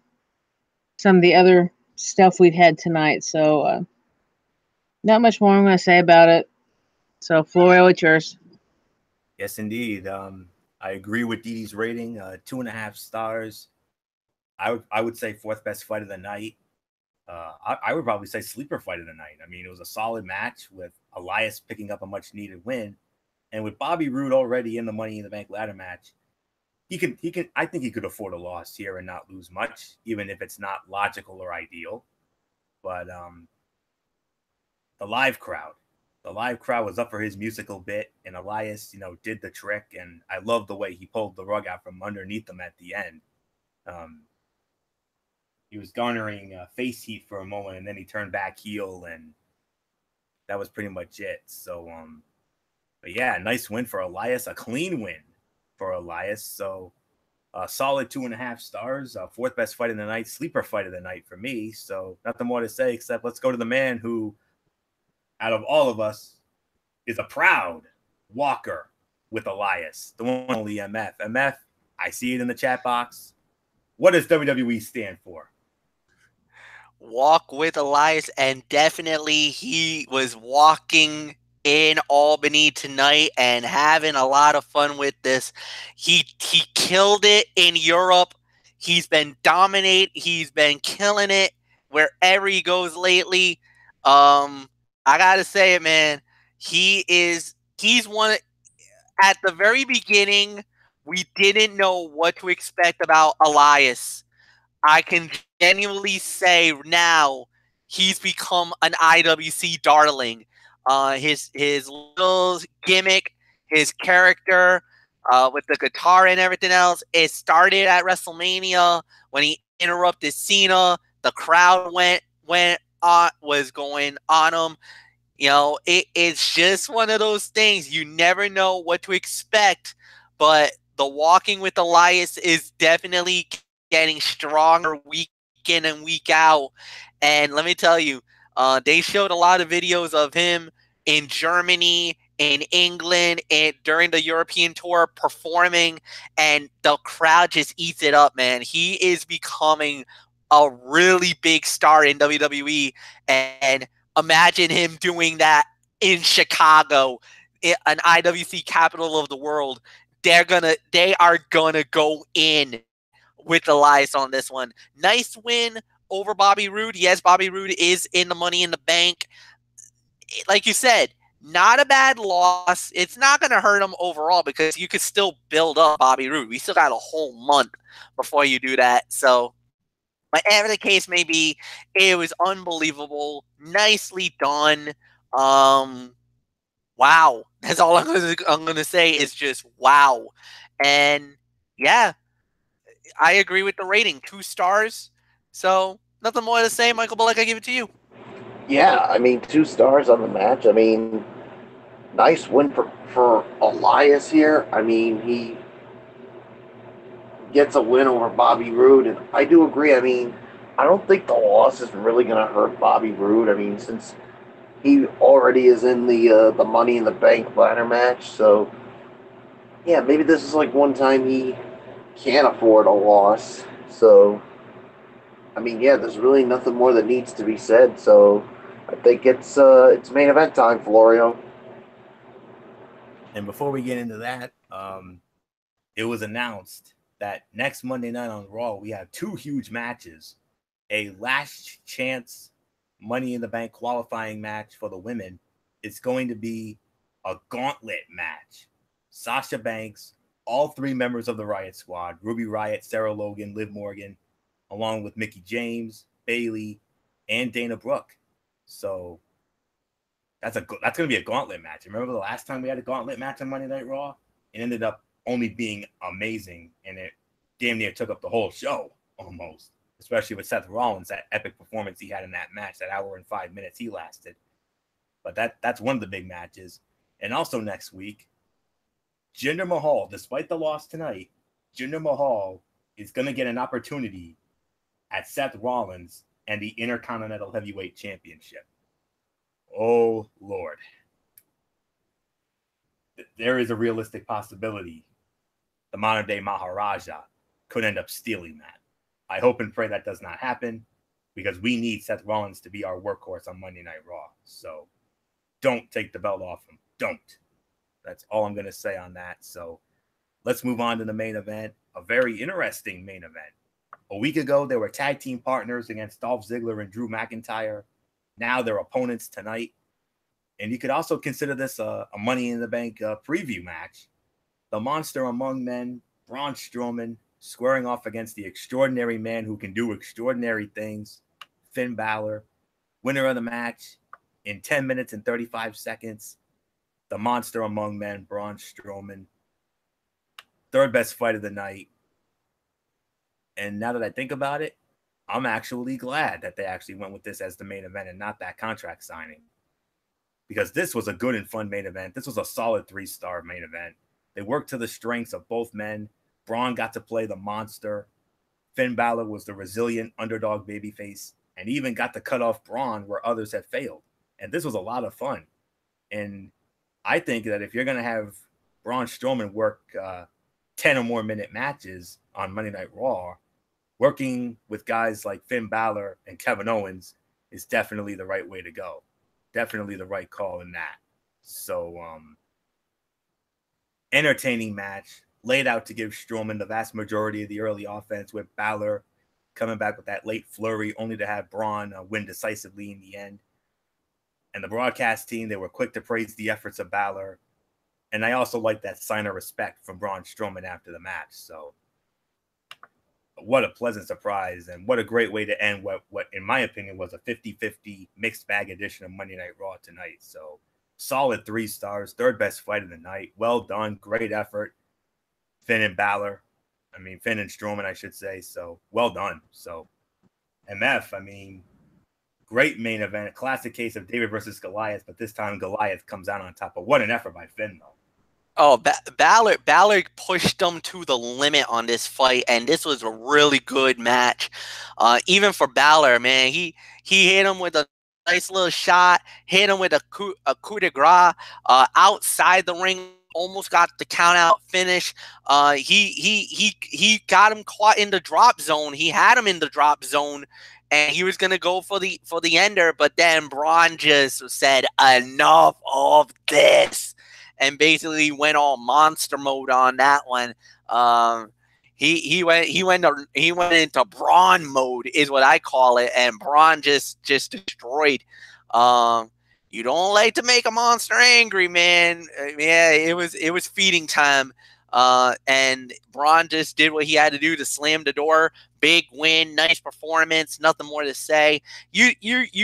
some of the other stuff we've had tonight. So, not much more I'm going to say about it. So, Florio, it's yours. Yes, indeed. I agree with Dee Dee's rating, 2.5 stars. I would say fourth best fight of the night. I would probably say sleeper fight of the night. I mean, it was a solid match with Elias picking up a much needed win, and with Bobby Roode already in the Money in the Bank ladder match, he can. I think he could afford a loss here and not lose much, even if it's not logical or ideal. But the live crowd was up for his musical bit, and Elias, did the trick, and I love the way he pulled the rug out from underneath him at the end. He was garnering face heat for a moment, and then he turned back heel, and that was pretty much it. So, but yeah, nice win for Elias, a clean win for Elias. So, solid 2.5 stars, fourth best fight of the night, sleeper fight of the night for me. So, nothing more to say except let's go to the man who, out of all of us, is a proud walker with Elias, the one and only MF. MF, I see it in the chat box. What does WWE stand for? Walk with Elias, and definitely he was walking in Albany tonight and having a lot of fun with this. He killed it in Europe. He's been he's been killing it wherever he goes lately. I gotta say it, man. He's one. At the very beginning, we didn't know what to expect about Elias. I can genuinely say now he's become an IWC darling. His little gimmick, his character, with the guitar and everything else, it started at WrestleMania when he interrupted Cena. The crowd was going on him. It's just one of those things. You never know what to expect, but the walking with Elias is definitely getting stronger week in and week out. And let me tell you, they showed a lot of videos of him in Germany, in England, and during the European tour performing, and the crowd just eats it up, man. He is becoming a really big star in WWE, and imagine him doing that in Chicago, an IWC capital of the world. They are gonna go in with Elias on this one. Nice win over Bobby Roode. Yes, Bobby Roode is in the Money in the Bank. Like you said, not a bad loss. It's not going to hurt him overall because you could still build up Bobby Roode. We still got a whole month before you do that. So, whatever the case may be, it was unbelievable. Nicely done. Wow. That's all I'm going to say is just wow. And yeah, I agree with the rating, 2 stars. So nothing more to say. Michael Bullock, I give it to you. Yeah, I mean, 2 stars on the match. I mean, nice win for Elias here. I mean, he gets a win over Bobby Roode, and I do agree. I mean, I don't think the loss is really going to hurt Bobby Roode. I mean, since he already is in the Money in the Bank ladder match, so yeah, maybe this is like one time he can't afford a loss. So, I mean, yeah, there's really nothing more that needs to be said. So, I think it's main event time, Florio. And before we get into that, it was announced that next Monday night on Raw, we have two huge matches. A last chance Money in the Bank qualifying match for the women. It's going to be a gauntlet match. Sasha Banks, all three members of the Riot Squad, Ruby Riot, Sarah Logan, Liv Morgan, along with Mickie James, Bayley, and Dana Brooke. So that's going to be a gauntlet match. Remember the last time we had a gauntlet match on Monday Night Raw? It ended up only being amazing, and it damn near took up the whole show almost, especially with Seth Rollins, that epic performance he had in that match, that hour and 5 minutes he lasted. But that's one of the big matches. And also next week, Jinder Mahal, despite the loss tonight, Jinder Mahal is going to get an opportunity at Seth Rollins and the Intercontinental Heavyweight Championship. Oh, Lord. There is a realistic possibility the modern-day Maharaja could end up stealing that. I hope and pray that does not happen, because we need Seth Rollins to be our workhorse on Monday Night Raw. So don't take the belt off him. Don't. That's all I'm going to say on that. So let's move on to the main event, a very interesting main event. A week ago, they were tag team partners against Dolph Ziggler and Drew McIntyre. Now they're opponents tonight. And you could also consider this a Money in the Bank preview match. The Monster Among Men, Braun Strowman, squaring off against the extraordinary man who can do extraordinary things, Finn Balor. Winner of the match in 10 minutes and 35 seconds, the Monster Among Men, Braun Strowman. Third best fight of the night. And now that I think about it, I'm actually glad that they actually went with this as the main event and not that contract signing. Because this was a good and fun main event. This was a solid 3-star main event. They worked to the strengths of both men. Braun got to play the monster. Finn Balor was the resilient underdog babyface, and even got to cut off Braun where others had failed. And this was a lot of fun. And I think that if you're going to have Braun Strowman work 10 or more minute matches on Monday Night Raw, working with guys like Finn Balor and Kevin Owens is definitely the right way to go. Definitely the right call in that. So, entertaining match, laid out to give Strowman the vast majority of the early offense, with Balor coming back with that late flurry, only to have Braun win decisively in the end. And the broadcast team, they were quick to praise the efforts of Balor. And I also like that sign of respect from Braun Strowman after the match. So, what a pleasant surprise, and what a great way to end what in my opinion was a 50-50 mixed bag edition of Monday Night Raw tonight. So solid 3 stars, third best fight of the night. Well done, great effort. Finn and Balor. I mean, Finn and Strowman, I should say. So well done. So MF, I mean, great main event. Classic case of David versus Goliath, but this time Goliath comes out on top. But what an effort by Finn, though. Oh, Balor pushed them to the limit on this fight, and this was a really good match. Even for Balor, man, he hit him with a nice little shot, hit him with a coup de grace outside the ring, almost got the count out finish. He got him caught in the drop zone. He had him in the drop zone, and he was gonna go for the ender, but then Braun just said, "Enough of this." And basically went all monster mode on that one. He went into Braun mode, is what I call it, and Braun just destroyed. You don't like to make a monster angry, man. Yeah, it was feeding time. And Braun just did what he had to do to slam the door. Big win, nice performance, nothing more to say. You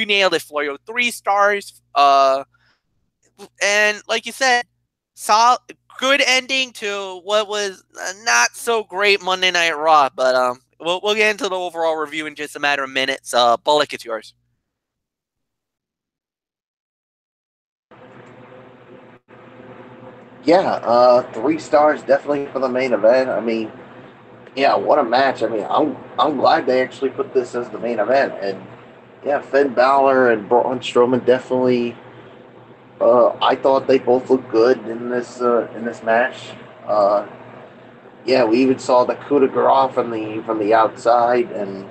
nailed it, Florio. 3 stars. And like you said, good ending to what was not so great Monday Night Raw, but we'll get into the overall review in just a matter of minutes. Bullock, it's yours. Yeah, 3 stars definitely for the main event. I mean, yeah, what a match. I mean, I'm glad they actually put this as the main event. And yeah, Finn Balor and Braun Strowman definitely. I thought they both looked good in this match. Yeah, we even saw the coup de grace from the outside, and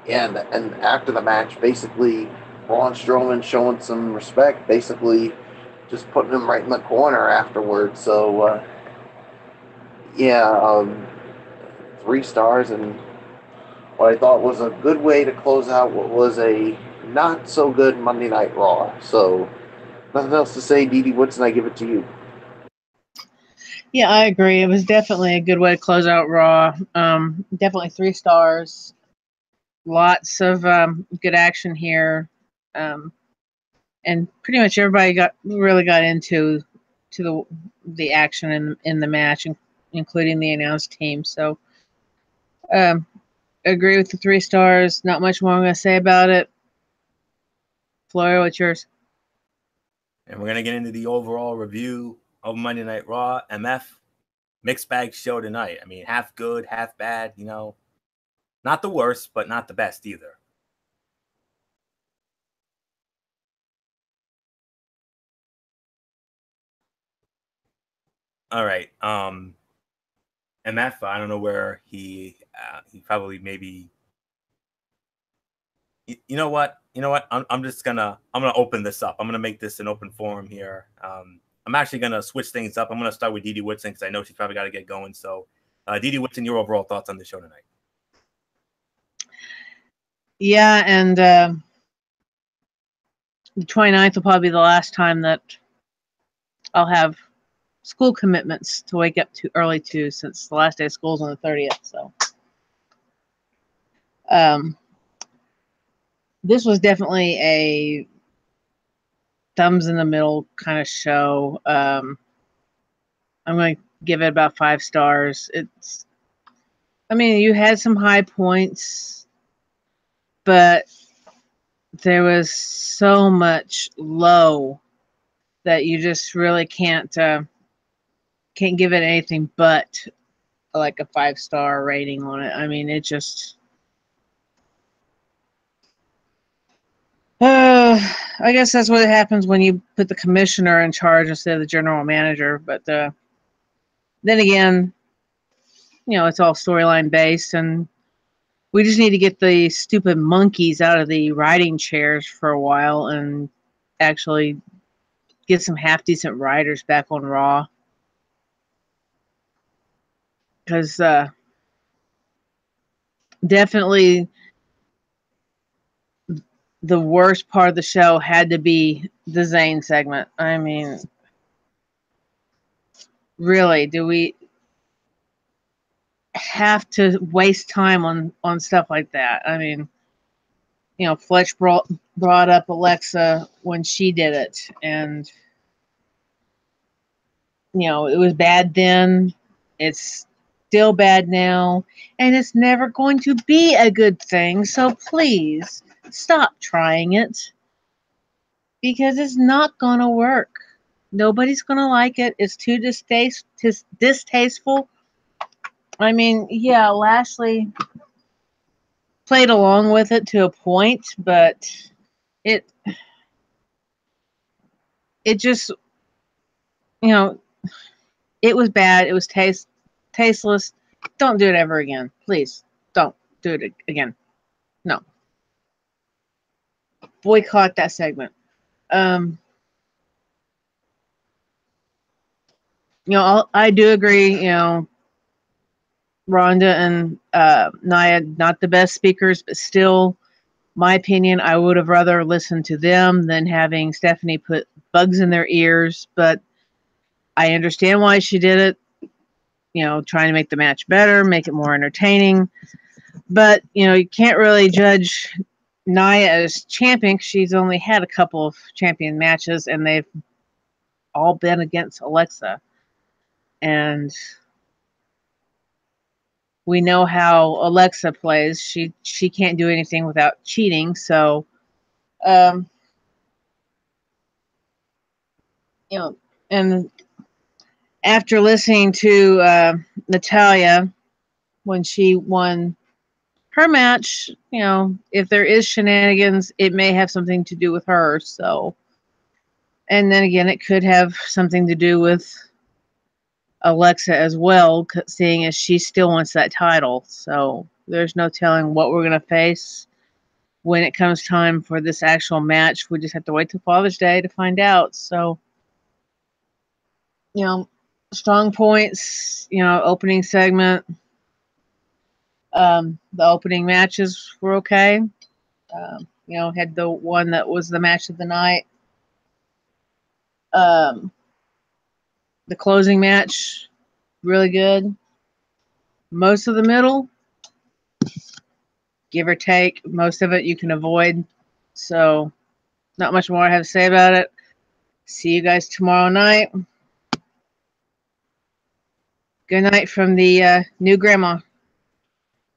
yeah, and after the match, basically Braun Strowman showing some respect, basically just putting him right in the corner afterwards. So yeah, 3 stars, and what I thought was a good way to close out what was a not so good Monday Night Raw. So nothing else to say, Dee Woodson. I give it to you. Yeah, I agree. It was definitely a good way to close out Raw. Definitely 3 stars. Lots of good action here, and pretty much everybody really got into the action in the match, including the announced team. So, agree with the 3 stars. Not much more I'm going to say about it. Florio, what's yours? And we're gonna get into the overall review of Monday Night Raw. MF, mixed bag show tonight. I mean, half good, half bad. You know, not the worst, but not the best either. All right. MF, I don't know where he probably maybe. You know what? I'm just gonna open this up. I'm gonna make this an open forum here. I'm actually gonna switch things up. I'm gonna start with Dee Woodson because I know she's probably got to get going. So, Dee Woodson, your overall thoughts on the show tonight? Yeah, and the 29th will probably be the last time that I'll have school commitments to wake up too early to, since the last day of school is on the 30th. So, this was definitely a thumbs in the middle kind of show. I'm going to give it about 5 stars. I mean, you had some high points, but there was so much low that you just really can't give it anything but like a 5-star rating on it. I mean, it just I guess that's what happens when you put the commissioner in charge instead of the general manager. But then again, you know, it's all storyline based, and we just need to get the stupid monkeys out of the writing chairs for a while and actually get some half decent writers back on Raw. Because definitely the worst part of the show had to be the Zayn segment. I mean, really, do we have to waste time on stuff like that? I mean, you know, Fletch brought up Alexa when she did it, and you know, it was bad then. It's still bad now, and it's never going to be a good thing. So please stop trying it, because it's not going to work. Nobody's going to like it. It's too distasteful. I mean, yeah, Lashley played along with it to a point, but it just, you know, it was bad. It was tasteless. Don't do it ever again. Please don't do it again. No. Boycott that segment. You know, I do agree, you know, Rhonda and Nia, not the best speakers, but still, my opinion, I would have rather listened to them than having Stephanie put bugs in their ears. But I understand why she did it, you know, trying to make the match better, make it more entertaining. But, you know, you can't really judge Nia as champion. She's only had a couple of champion matches, and they've all been against Alexa. And we know how Alexa plays. She can't do anything without cheating. So, you know, and after listening to Natalya when she won her match, you know, if there is shenanigans, it may have something to do with her. So, and then again, it could have something to do with Alexa as well, seeing as she still wants that title. So there's no telling what we're going to face when it comes time for this actual match. We just have to wait till Father's Day to find out. So, strong points, opening segment. The opening matches were okay. Had the one that was the match of the night. The closing match, really good. Most of the middle, give or take, most of it you can avoid. So, not much more I have to say about it. See you guys tomorrow night. Good night from the new grandma.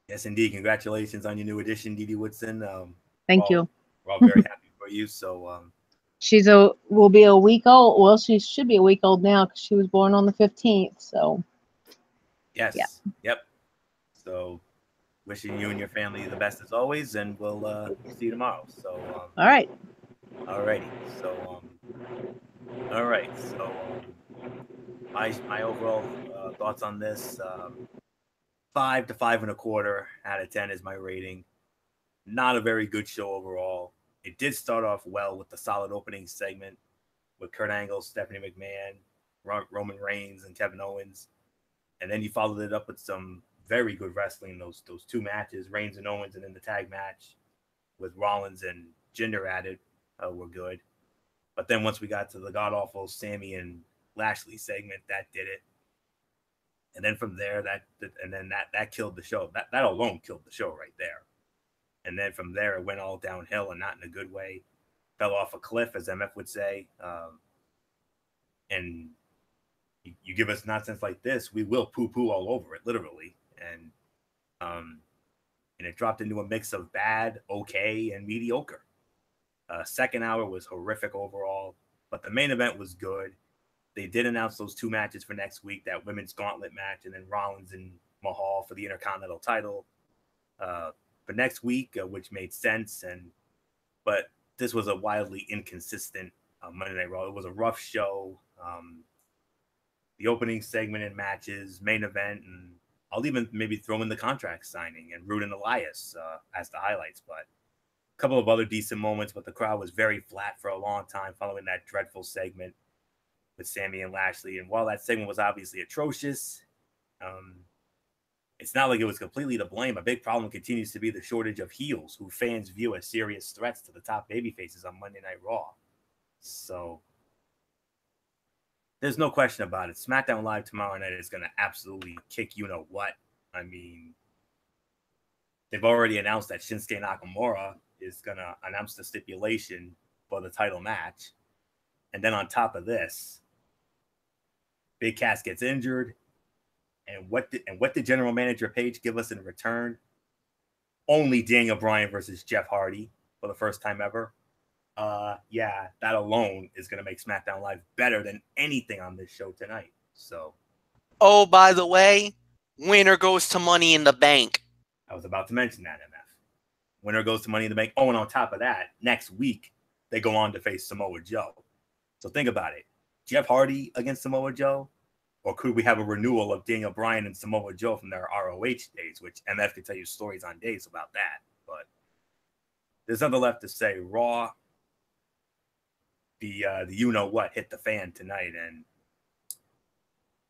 Yes, indeed. Congratulations on your new addition, Dee Dee Woodson. Thank you. We're all very happy for you. So will be a week old. Well, she should be a week old now because she was born on the 15th. So yes, yeah. Yep. So wishing you and your family the best as always, and we'll see you tomorrow. So all right. Alrighty. So all right. So my overall thoughts on this. 5 to 5.25 out of 10 is my rating. Not a very good show overall. It did start off well with the solid opening segment with Kurt Angle, Stephanie McMahon, Roman Reigns, and Kevin Owens. And then you followed it up with some very good wrestling, those two matches, Reigns and Owens, and then the tag match with Rollins and Jinder added were good. But then once we got to the god-awful Sammy and Lashley segment, that did it. And then from there, that killed the show. That alone killed the show right there. And then from there, it went all downhill, and not in a good way. Fell off a cliff, as MF would say. And you give us nonsense like this, we will poo-poo all over it, literally. And it dropped into a mix of bad, okay, and mediocre. Second hour was horrific overall, but the main event was good. They did announce those two matches for next week, that women's gauntlet match and then Rollins and Mahal for the Intercontinental title for next week, which made sense. But this was a wildly inconsistent Monday Night Raw. It was a rough show. The opening segment and matches, main event, and I'll even maybe throw in the contract signing and Rude and Elias as the highlights. But a couple of other decent moments, but the crowd was very flat for a long time following that dreadful segment with Sammy and Lashley. And while that segment was obviously atrocious, it's not like it was completely to blame. A big problem continues to be the shortage of heels who fans view as serious threats to the top babyfaces on Monday Night Raw. So there's no question about it. SmackDown Live tomorrow night is going to absolutely kick you-know-what. I mean, they've already announced that Shinsuke Nakamura is going to announce the stipulation for the title match. And then on top of this, Big Cass gets injured. And what did General Manager Page give us in return? Only Daniel Bryan versus Jeff Hardy for the first time ever. Yeah, that alone is going to make SmackDown Live better than anything on this show tonight. So, oh, by the way, winner goes to Money in the Bank. I was about to mention that, MF. Winner goes to Money in the Bank. Oh, and on top of that, next week they go on to face Samoa Joe. So think about it. Jeff Hardy against Samoa Joe? Or could we have a renewal of Daniel Bryan and Samoa Joe from their ROH days, which MF could tell you stories on days about that. But there's nothing left to say. Raw, the you-know-what hit the fan tonight, and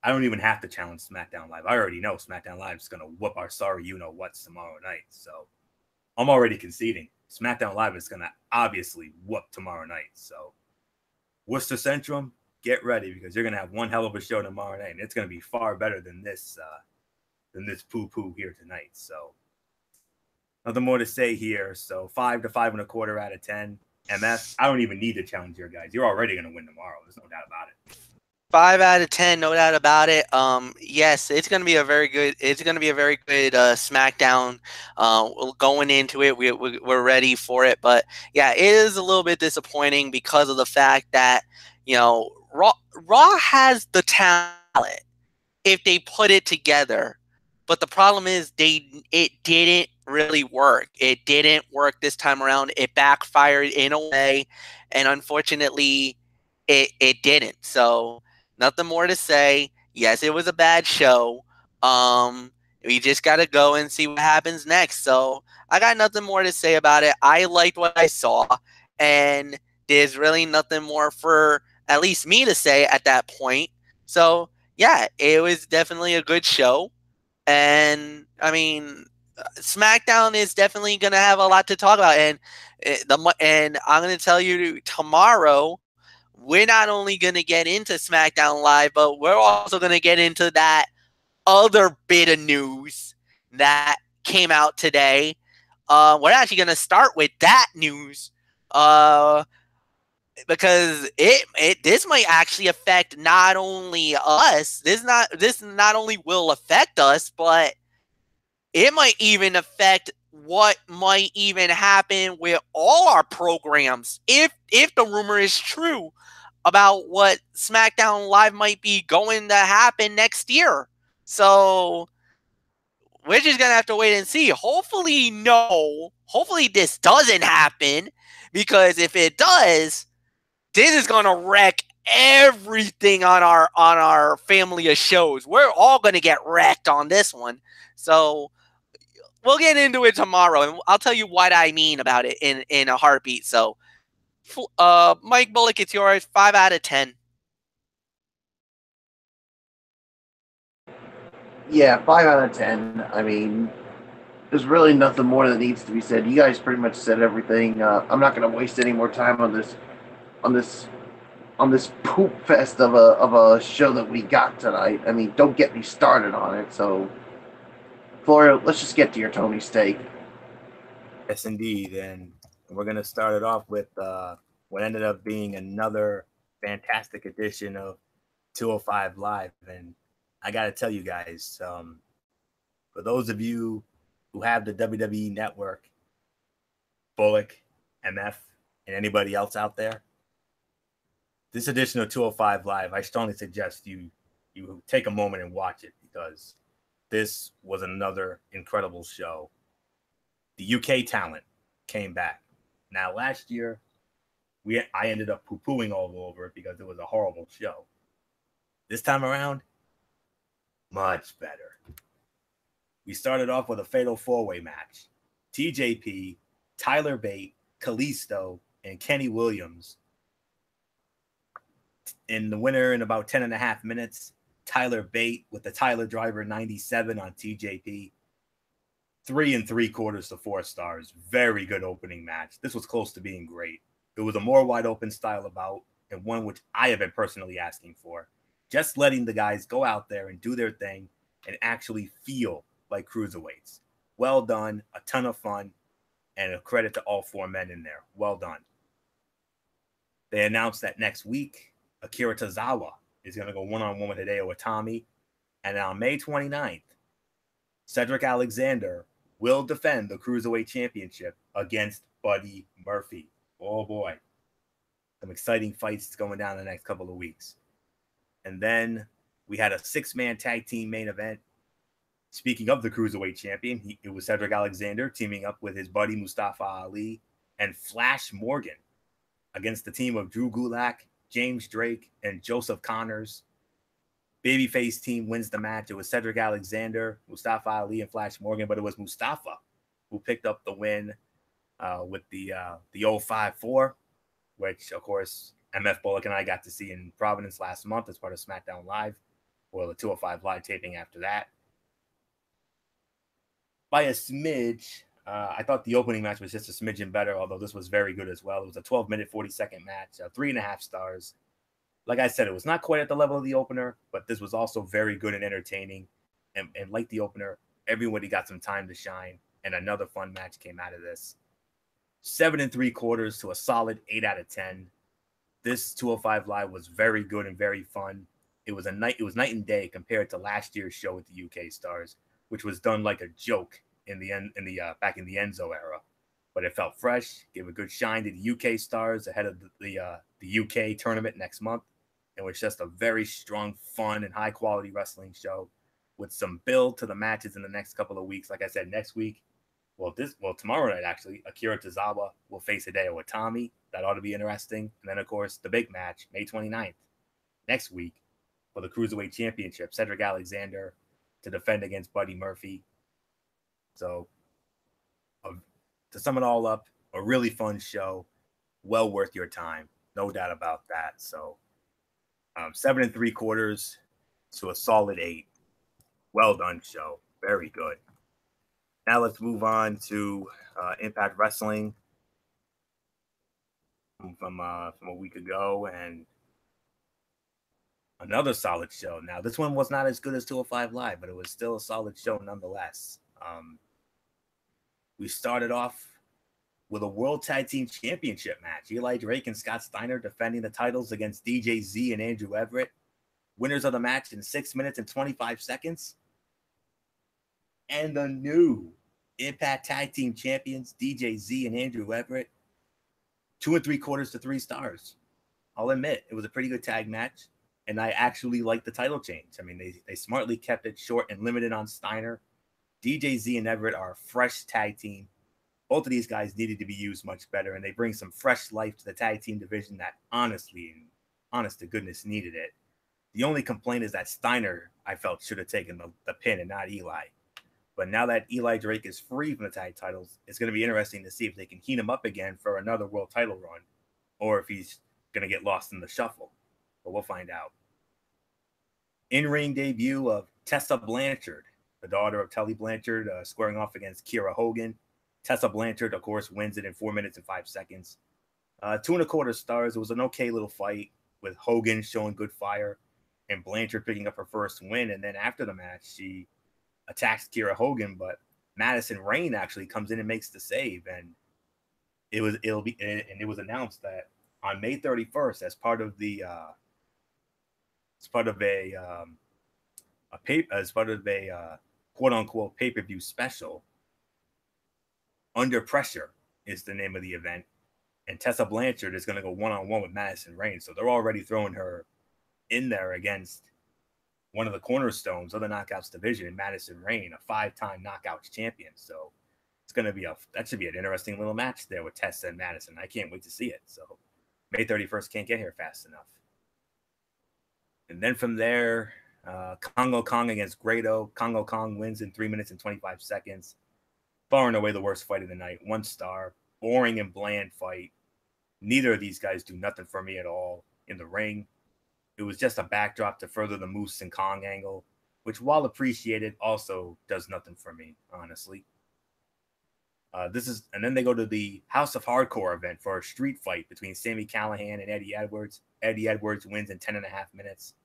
I don't even have to challenge SmackDown Live. I already know SmackDown Live is going to whoop our sorry you-know-whats tomorrow night. So I'm already conceding. SmackDown Live is going to obviously whoop tomorrow night. So Worcester Centrum, get ready, because you're going to have one hell of a show tomorrow night, and it's going to be far better than this poo-poo here tonight. So nothing more to say here. So 5 to 5.25 out of 10. MF, I don't even need to challenge your guys. You're already going to win tomorrow. There's no doubt about it. 5 out of 10, no doubt about it. Yes, it's going to be a very good. It's going to be a very good SmackDown. Going into it, we're ready for it. But yeah, it is a little bit disappointing because of the fact that Raw has the talent if they put it together. But the problem is it didn't really work. It didn't work this time around. It backfired in a way, and unfortunately, it didn't. So nothing more to say. Yes, it was a bad show. We just gotta go and see what happens next. So I got nothing more to say about it. I liked what I saw, and there's really nothing more for at least me to say at that point. So yeah, it was definitely a good show. And I mean, SmackDown is definitely going to have a lot to talk about. And I'm going to tell you tomorrow, we're not only going to get into SmackDown Live, but we're also going to get into that other bit of news that came out today. We're actually going to start with that news. Because this might actually affect not only us. This not only will affect us, but it might even affect what might even happen with all our programs if the rumor is true about what SmackDown Live might be going to happen next year. So we're just gonna have to wait and see. Hopefully, no. Hopefully this doesn't happen, because if it does, this is gonna wreck everything on our family of shows. We're all gonna get wrecked on this one. So we'll get into it tomorrow, and I'll tell you what I mean about it in a heartbeat. So, Mike Bullock, it's yours. 5 out of 10. Yeah, 5 out of 10. I mean, there's really nothing more that needs to be said. You guys pretty much said everything. I'm not going to waste any more time on this poop fest of a show that we got tonight. I mean, don't get me started on it. So, Florio, let's just get to your Tony steak. Yes, indeed. And we're going to start it off with what ended up being another fantastic edition of 205 Live. And I got to tell you guys, for those of you who have the WWE Network, Bullock, MF, and anybody else out there, this edition of 205 Live, I strongly suggest you take a moment and watch it, because this was another incredible show. The UK talent came back. Now, last year, I ended up poo-pooing all over it because it was a horrible show. This time around, much better. We started off with a fatal four-way match. TJP, Tyler Bate, Kalisto, and Kenny Williams. In the winner in about 10 and a half minutes, Tyler Bate with the Tyler Driver 97 on TJP. 3 3/4 to 4 stars. Very good opening match. This was close to being great. It was a more wide open style bout, and one which I have been personally asking for. Just letting the guys go out there and do their thing and actually feel like cruiserweights. Well done. A ton of fun. And a credit to all four men in there. Well done. They announced that next week, Akira Tozawa is going to go one-on-one with Hideo Itami. And on May 29th, Cedric Alexander will defend the Cruiserweight Championship against Buddy Murphy. Oh, boy. Some exciting fights going down the next couple of weeks. And then we had a 6-man tag team main event. Speaking of the Cruiserweight Champion, it was Cedric Alexander teaming up with his buddy Mustafa Ali and Flash Morgan against the team of Drew Gulak, James Drake, and Joseph Connors. Babyface team wins the match. It was Cedric Alexander, Mustafa Ali, and Flash Morgan, but it was Mustafa who picked up the win with the 054, which, of course, MF Bullock and I got to see in Providence last month as part of SmackDown Live, or the 205 Live taping after that. By a smidge, I thought the opening match was just a smidgen better, although this was very good as well. It was a 12-minute, 40-second match, 3.5 stars. Like I said, it was not quite at the level of the opener, but this was also very good and entertaining. And like the opener, everybody got some time to shine, and another fun match came out of this. 7 3/4 to a solid 8 out of 10. This 205 Live was very good and very fun. It was night and day compared to last year's show with the UK stars, which was done like a joke back in the Enzo era. But it felt fresh, gave a good shine to the UK stars ahead of the UK tournament next month. It was just a very strong, fun, and high-quality wrestling show with some build to the matches in the next couple of weeks. Like I said, next week, tomorrow night, actually, Akira Tozawa will face Hideo Itami. That ought to be interesting. And then, of course, the big match, May 29th, next week, for the Cruiserweight Championship. Cedric Alexander to defend against Buddy Murphy. So to sum it all up, a really fun show, well worth your time, no doubt about that. So 7 3/4 to a solid 8. Well done show, very good. Now let's move on to Impact Wrestling from a week ago, and another solid show. Now this one was not as good as 205 Live, but it was still a solid show nonetheless. We started off with a World Tag Team Championship match. Eli Drake and Scott Steiner defending the titles against DJ Z and Andrew Everett. Winners of the match in 6 minutes and 25 seconds. And the new Impact Tag Team Champions, DJ Z and Andrew Everett, 2 3/4 to 3 stars. I'll admit, it was a pretty good tag match, and I actually liked the title change. I mean, they smartly kept it short and limited on Steiner. DJ Z and Everett are a fresh tag team. Both of these guys needed to be used much better, and they bring some fresh life to the tag team division that honestly, and honest to goodness, needed it. The only complaint is that Steiner, I felt, should have taken the pin and not Eli. But now that Eli Drake is free from the tag titles, it's going to be interesting to see if they can heat him up again for another world title run, or if he's going to get lost in the shuffle. But we'll find out. In-ring debut of Tessa Blanchard, the daughter of Tully Blanchard, squaring off against Kiera Hogan. Tessa Blanchard, of course, wins it in 4 minutes and 5 seconds. 2 1/4 stars. It was an okay little fight with Hogan showing good fire and Blanchard picking up her first win. And then after the match, she attacks Kiera Hogan, but Madison Rayne actually comes in and makes the save. And it was announced that on May 31st, as part of a quote unquote pay-per-view special, Under Pressure is the name of the event, and Tessa Blanchard is going to go one-on-one with Madison Rayne. So they're already throwing her in there against one of the cornerstones of the Knockouts division, Madison Rayne, a 5-time Knockouts champion. So it's going to be that should be an interesting little match there with Tessa and Madison. I can't wait to see it. So May 31st can't get here fast enough. And then from there, Congo Kong against Grado. Congo Kong wins in 3 minutes and 25 seconds. Far and away the worst fight of the night. 1 star. Boring and bland fight. Neither of these guys do nothing for me at all in the ring. It was just a backdrop to further the Moose and Kong angle, which, while appreciated, also does nothing for me, honestly. And then they go to the House of Hardcore event for a street fight between Sami Callihan and Eddie Edwards. Eddie Edwards wins in 10.5 minutes.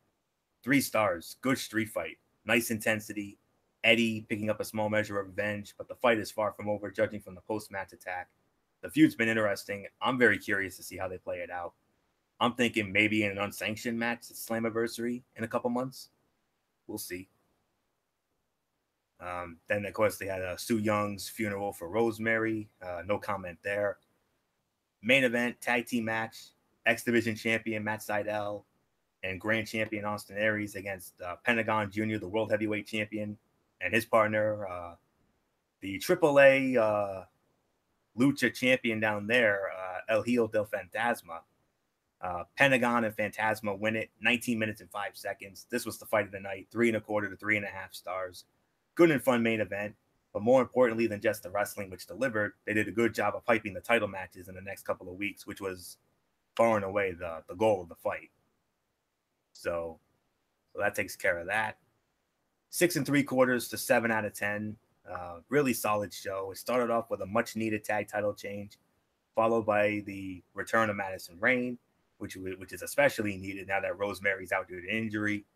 3 stars. Good street fight. Nice intensity. Eddie picking up a small measure of revenge, but the fight is far from over, judging from the post-match attack. The feud's been interesting. I'm very curious to see how they play it out. I'm thinking maybe in an unsanctioned match at Slammiversary in a couple months. We'll see. Then, of course, they had Sue Young's funeral for Rosemary. No comment there. Main event, tag team match. X Division champion Matt Sydal and Grand Champion Austin Aries against Pentagon Jr., the World Heavyweight Champion, and his partner, the AAA Lucha Champion down there, El Hijo del Fantasma. Pentagon and Phantasma win it 19 minutes and 5 seconds. This was the fight of the night, 3 1/4 to 3.5 stars. Good and fun main event, but more importantly than just the wrestling, which delivered, they did a good job of hyping the title matches in the next couple of weeks, which was far and away the goal of the fight. So that takes care of that. 6 3/4 to 7 out of 10. Really solid show. It started off with a much needed tag title change, followed by the return of Madison Rayne, which is especially needed now that Rosemary's out due to injury,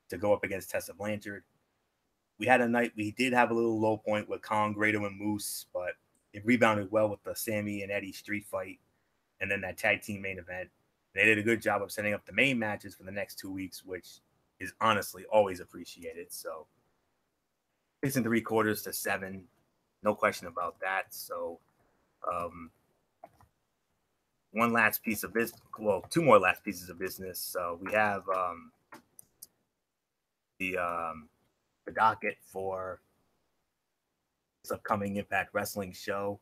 to go up against Tessa Blanchard. We did have a little low point with Kong, Grado, and Moose, but it rebounded well with the Sami and Eddie street fight, and then that tag team main event. They did a good job of setting up the main matches for the next 2 weeks, which is honestly always appreciated. So 6 3/4 to 7, no question about that. So one last piece of business. Well, 2 more last pieces of business. We have the docket for this upcoming Impact Wrestling show.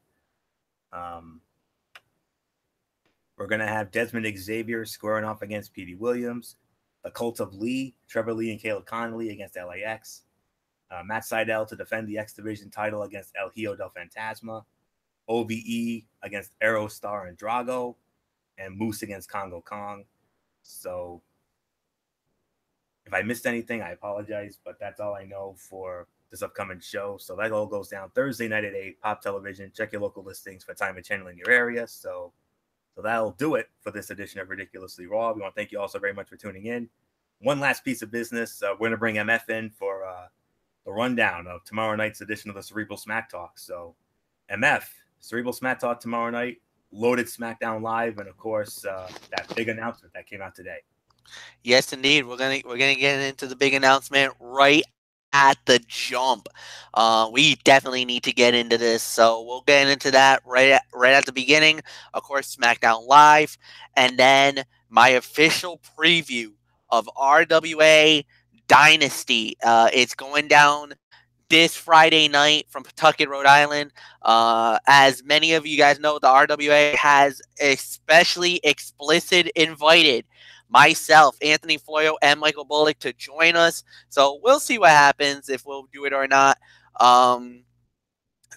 We're going to have Desmond Xavier squaring off against Petey Williams. The Cult of Lee, Trevor Lee and Caleb Conley against LAX. Matt Sydal to defend the X Division title against El Hijo del Fantasma. OVE against Aerostar and Drago. And Moose against Congo Kong. So if I missed anything, I apologize, but that's all I know for this upcoming show. So that all goes down Thursday night at 8, Pop Television. Check your local listings for time and channel in your area. So that'll do it for this edition of Ridiculously Raw. We want to thank you all so very much for tuning in. One last piece of business. We're going to bring MF in for the rundown of tomorrow night's edition of the Cerebral Smack Talk. So MF, Cerebral Smack Talk tomorrow night, loaded SmackDown Live, and of course, that big announcement that came out today. Yes, indeed. We're gonna get into the big announcement right at the jump. We definitely need to get into this, so we'll get into that right at the beginning. Of course, SmackDown Live, and then my official preview of RWA Dynasty. It's going down this Friday night from Pawtucket, Rhode Island. As many of you guys know, the RWA has especially explicit invited myself, Anthony Florio, and Michael Bullock to join us. So we'll see what happens, if we'll do it or not.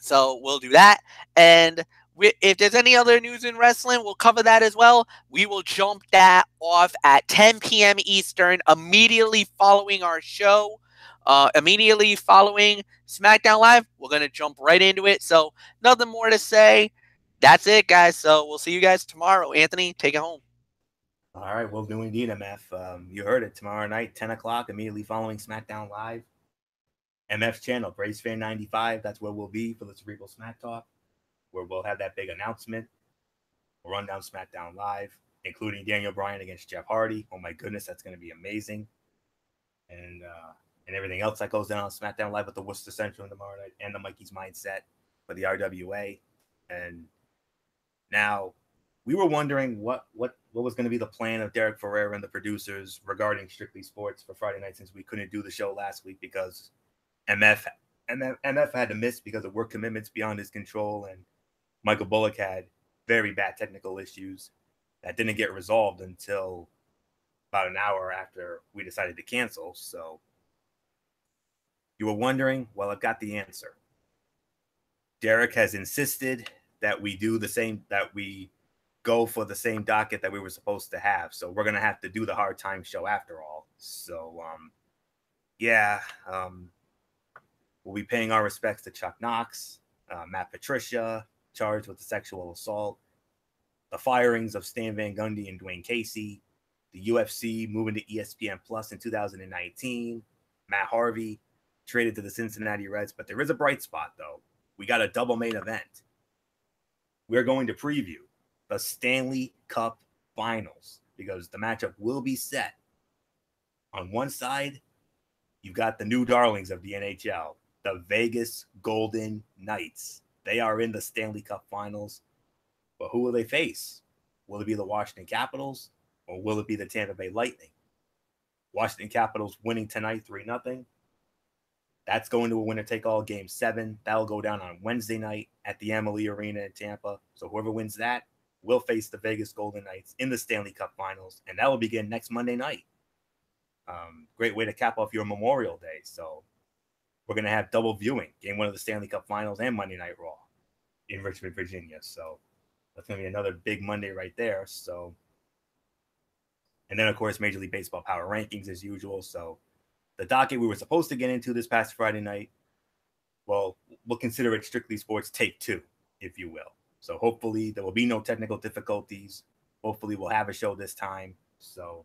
So we'll do that. And if there's any other news in wrestling, we'll cover that as well. We will jump that off at 10 p.m. Eastern, immediately following our show. Immediately following SmackDown Live, we're going to jump right into it. So nothing more to say. That's it, guys. So we'll see you guys tomorrow. Anthony, take it home. All right, we'll do indeed, MF. You heard it, tomorrow night, 10 o'clock, immediately following SmackDown Live. MF's channel, Braves Fan 95, that's where we'll be for the Cerebral Smack Talk, where we'll have that big announcement. We'll run down SmackDown Live, including Daniel Bryan against Jeff Hardy. Oh my goodness, that's going to be amazing. And everything else that goes down on SmackDown Live with the Worcester Central tomorrow night, and the Mikey's Mindset for the RWA. And now, we were wondering what was going to be the plan of Derek Ferrer and the producers regarding Strictly Sports for Friday night, since we couldn't do the show last week because MF had to miss because of work commitments beyond his control, and Michael Bullock had very bad technical issues that didn't get resolved until about an hour after we decided to cancel. So you were wondering, well, I've got the answer. Derek has insisted that we do the same, that we go for the same docket that we were supposed to have. So we're going to have to do the Hard Time show after all. So, we'll be paying our respects to Chuck Knox, Matt Patricia, charged with the sexual assault, the firings of Stan Van Gundy and Dwayne Casey, the UFC moving to ESPN Plus in 2019, Matt Harvey traded to the Cincinnati Reds. But there is a bright spot, though. We got a double main event. We're going to preview the Stanley Cup Finals because the matchup will be set. On one side, you've got the new darlings of the NHL, the Vegas Golden Knights. They are in the Stanley Cup Finals. But who will they face? Will it be the Washington Capitals or will it be the Tampa Bay Lightning? Washington Capitals winning tonight 3-0. That's going to a winner-take-all Game 7. That'll go down on Wednesday night at the Amalie Arena in Tampa. So whoever wins that will face the Vegas Golden Knights in the Stanley Cup Finals, and that will begin next Monday night. Great way to cap off your Memorial Day. So we're going to have double viewing, Game 1 of the Stanley Cup Finals and Monday Night Raw in Richmond, Virginia. So that's going to be another big Monday right there. So, and then, of course, Major League Baseball Power Rankings as usual. So the docket we were supposed to get into this past Friday night, well, we'll consider it Strictly Sports Take 2, if you will. So hopefully there will be no technical difficulties. Hopefully we'll have a show this time. So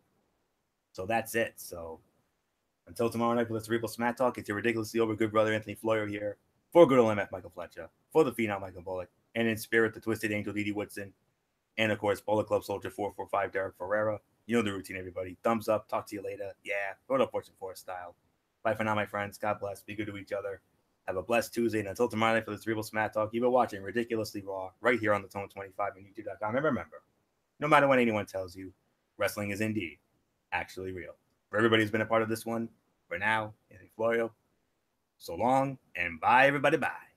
that's it. So until tomorrow night for the Cerebral Smack Talk, it's your ridiculously over good brother Anthony Floyer here for good old MF Michael Fletcher, for the Phenom Michael Bullock, and in spirit the Twisted Angel Didi Woodson, and of course Bullet Club Soldier 445 Derek Ferreira. You know the routine, everybody. Thumbs up. Talk to you later. Yeah, go to Fortune Force style. Bye for now, my friends. God bless. Be good to each other. Have a blessed Tuesday. And until tomorrow night for the Cerebral Smack Talk, you've been watching Ridiculously Raw right here on the Tone 25 and YouTube.com. And remember, no matter what anyone tells you, wrestling is indeed actually real. For everybody who's been a part of this one, for now, Anthony Florio, so long, and bye, everybody. Bye.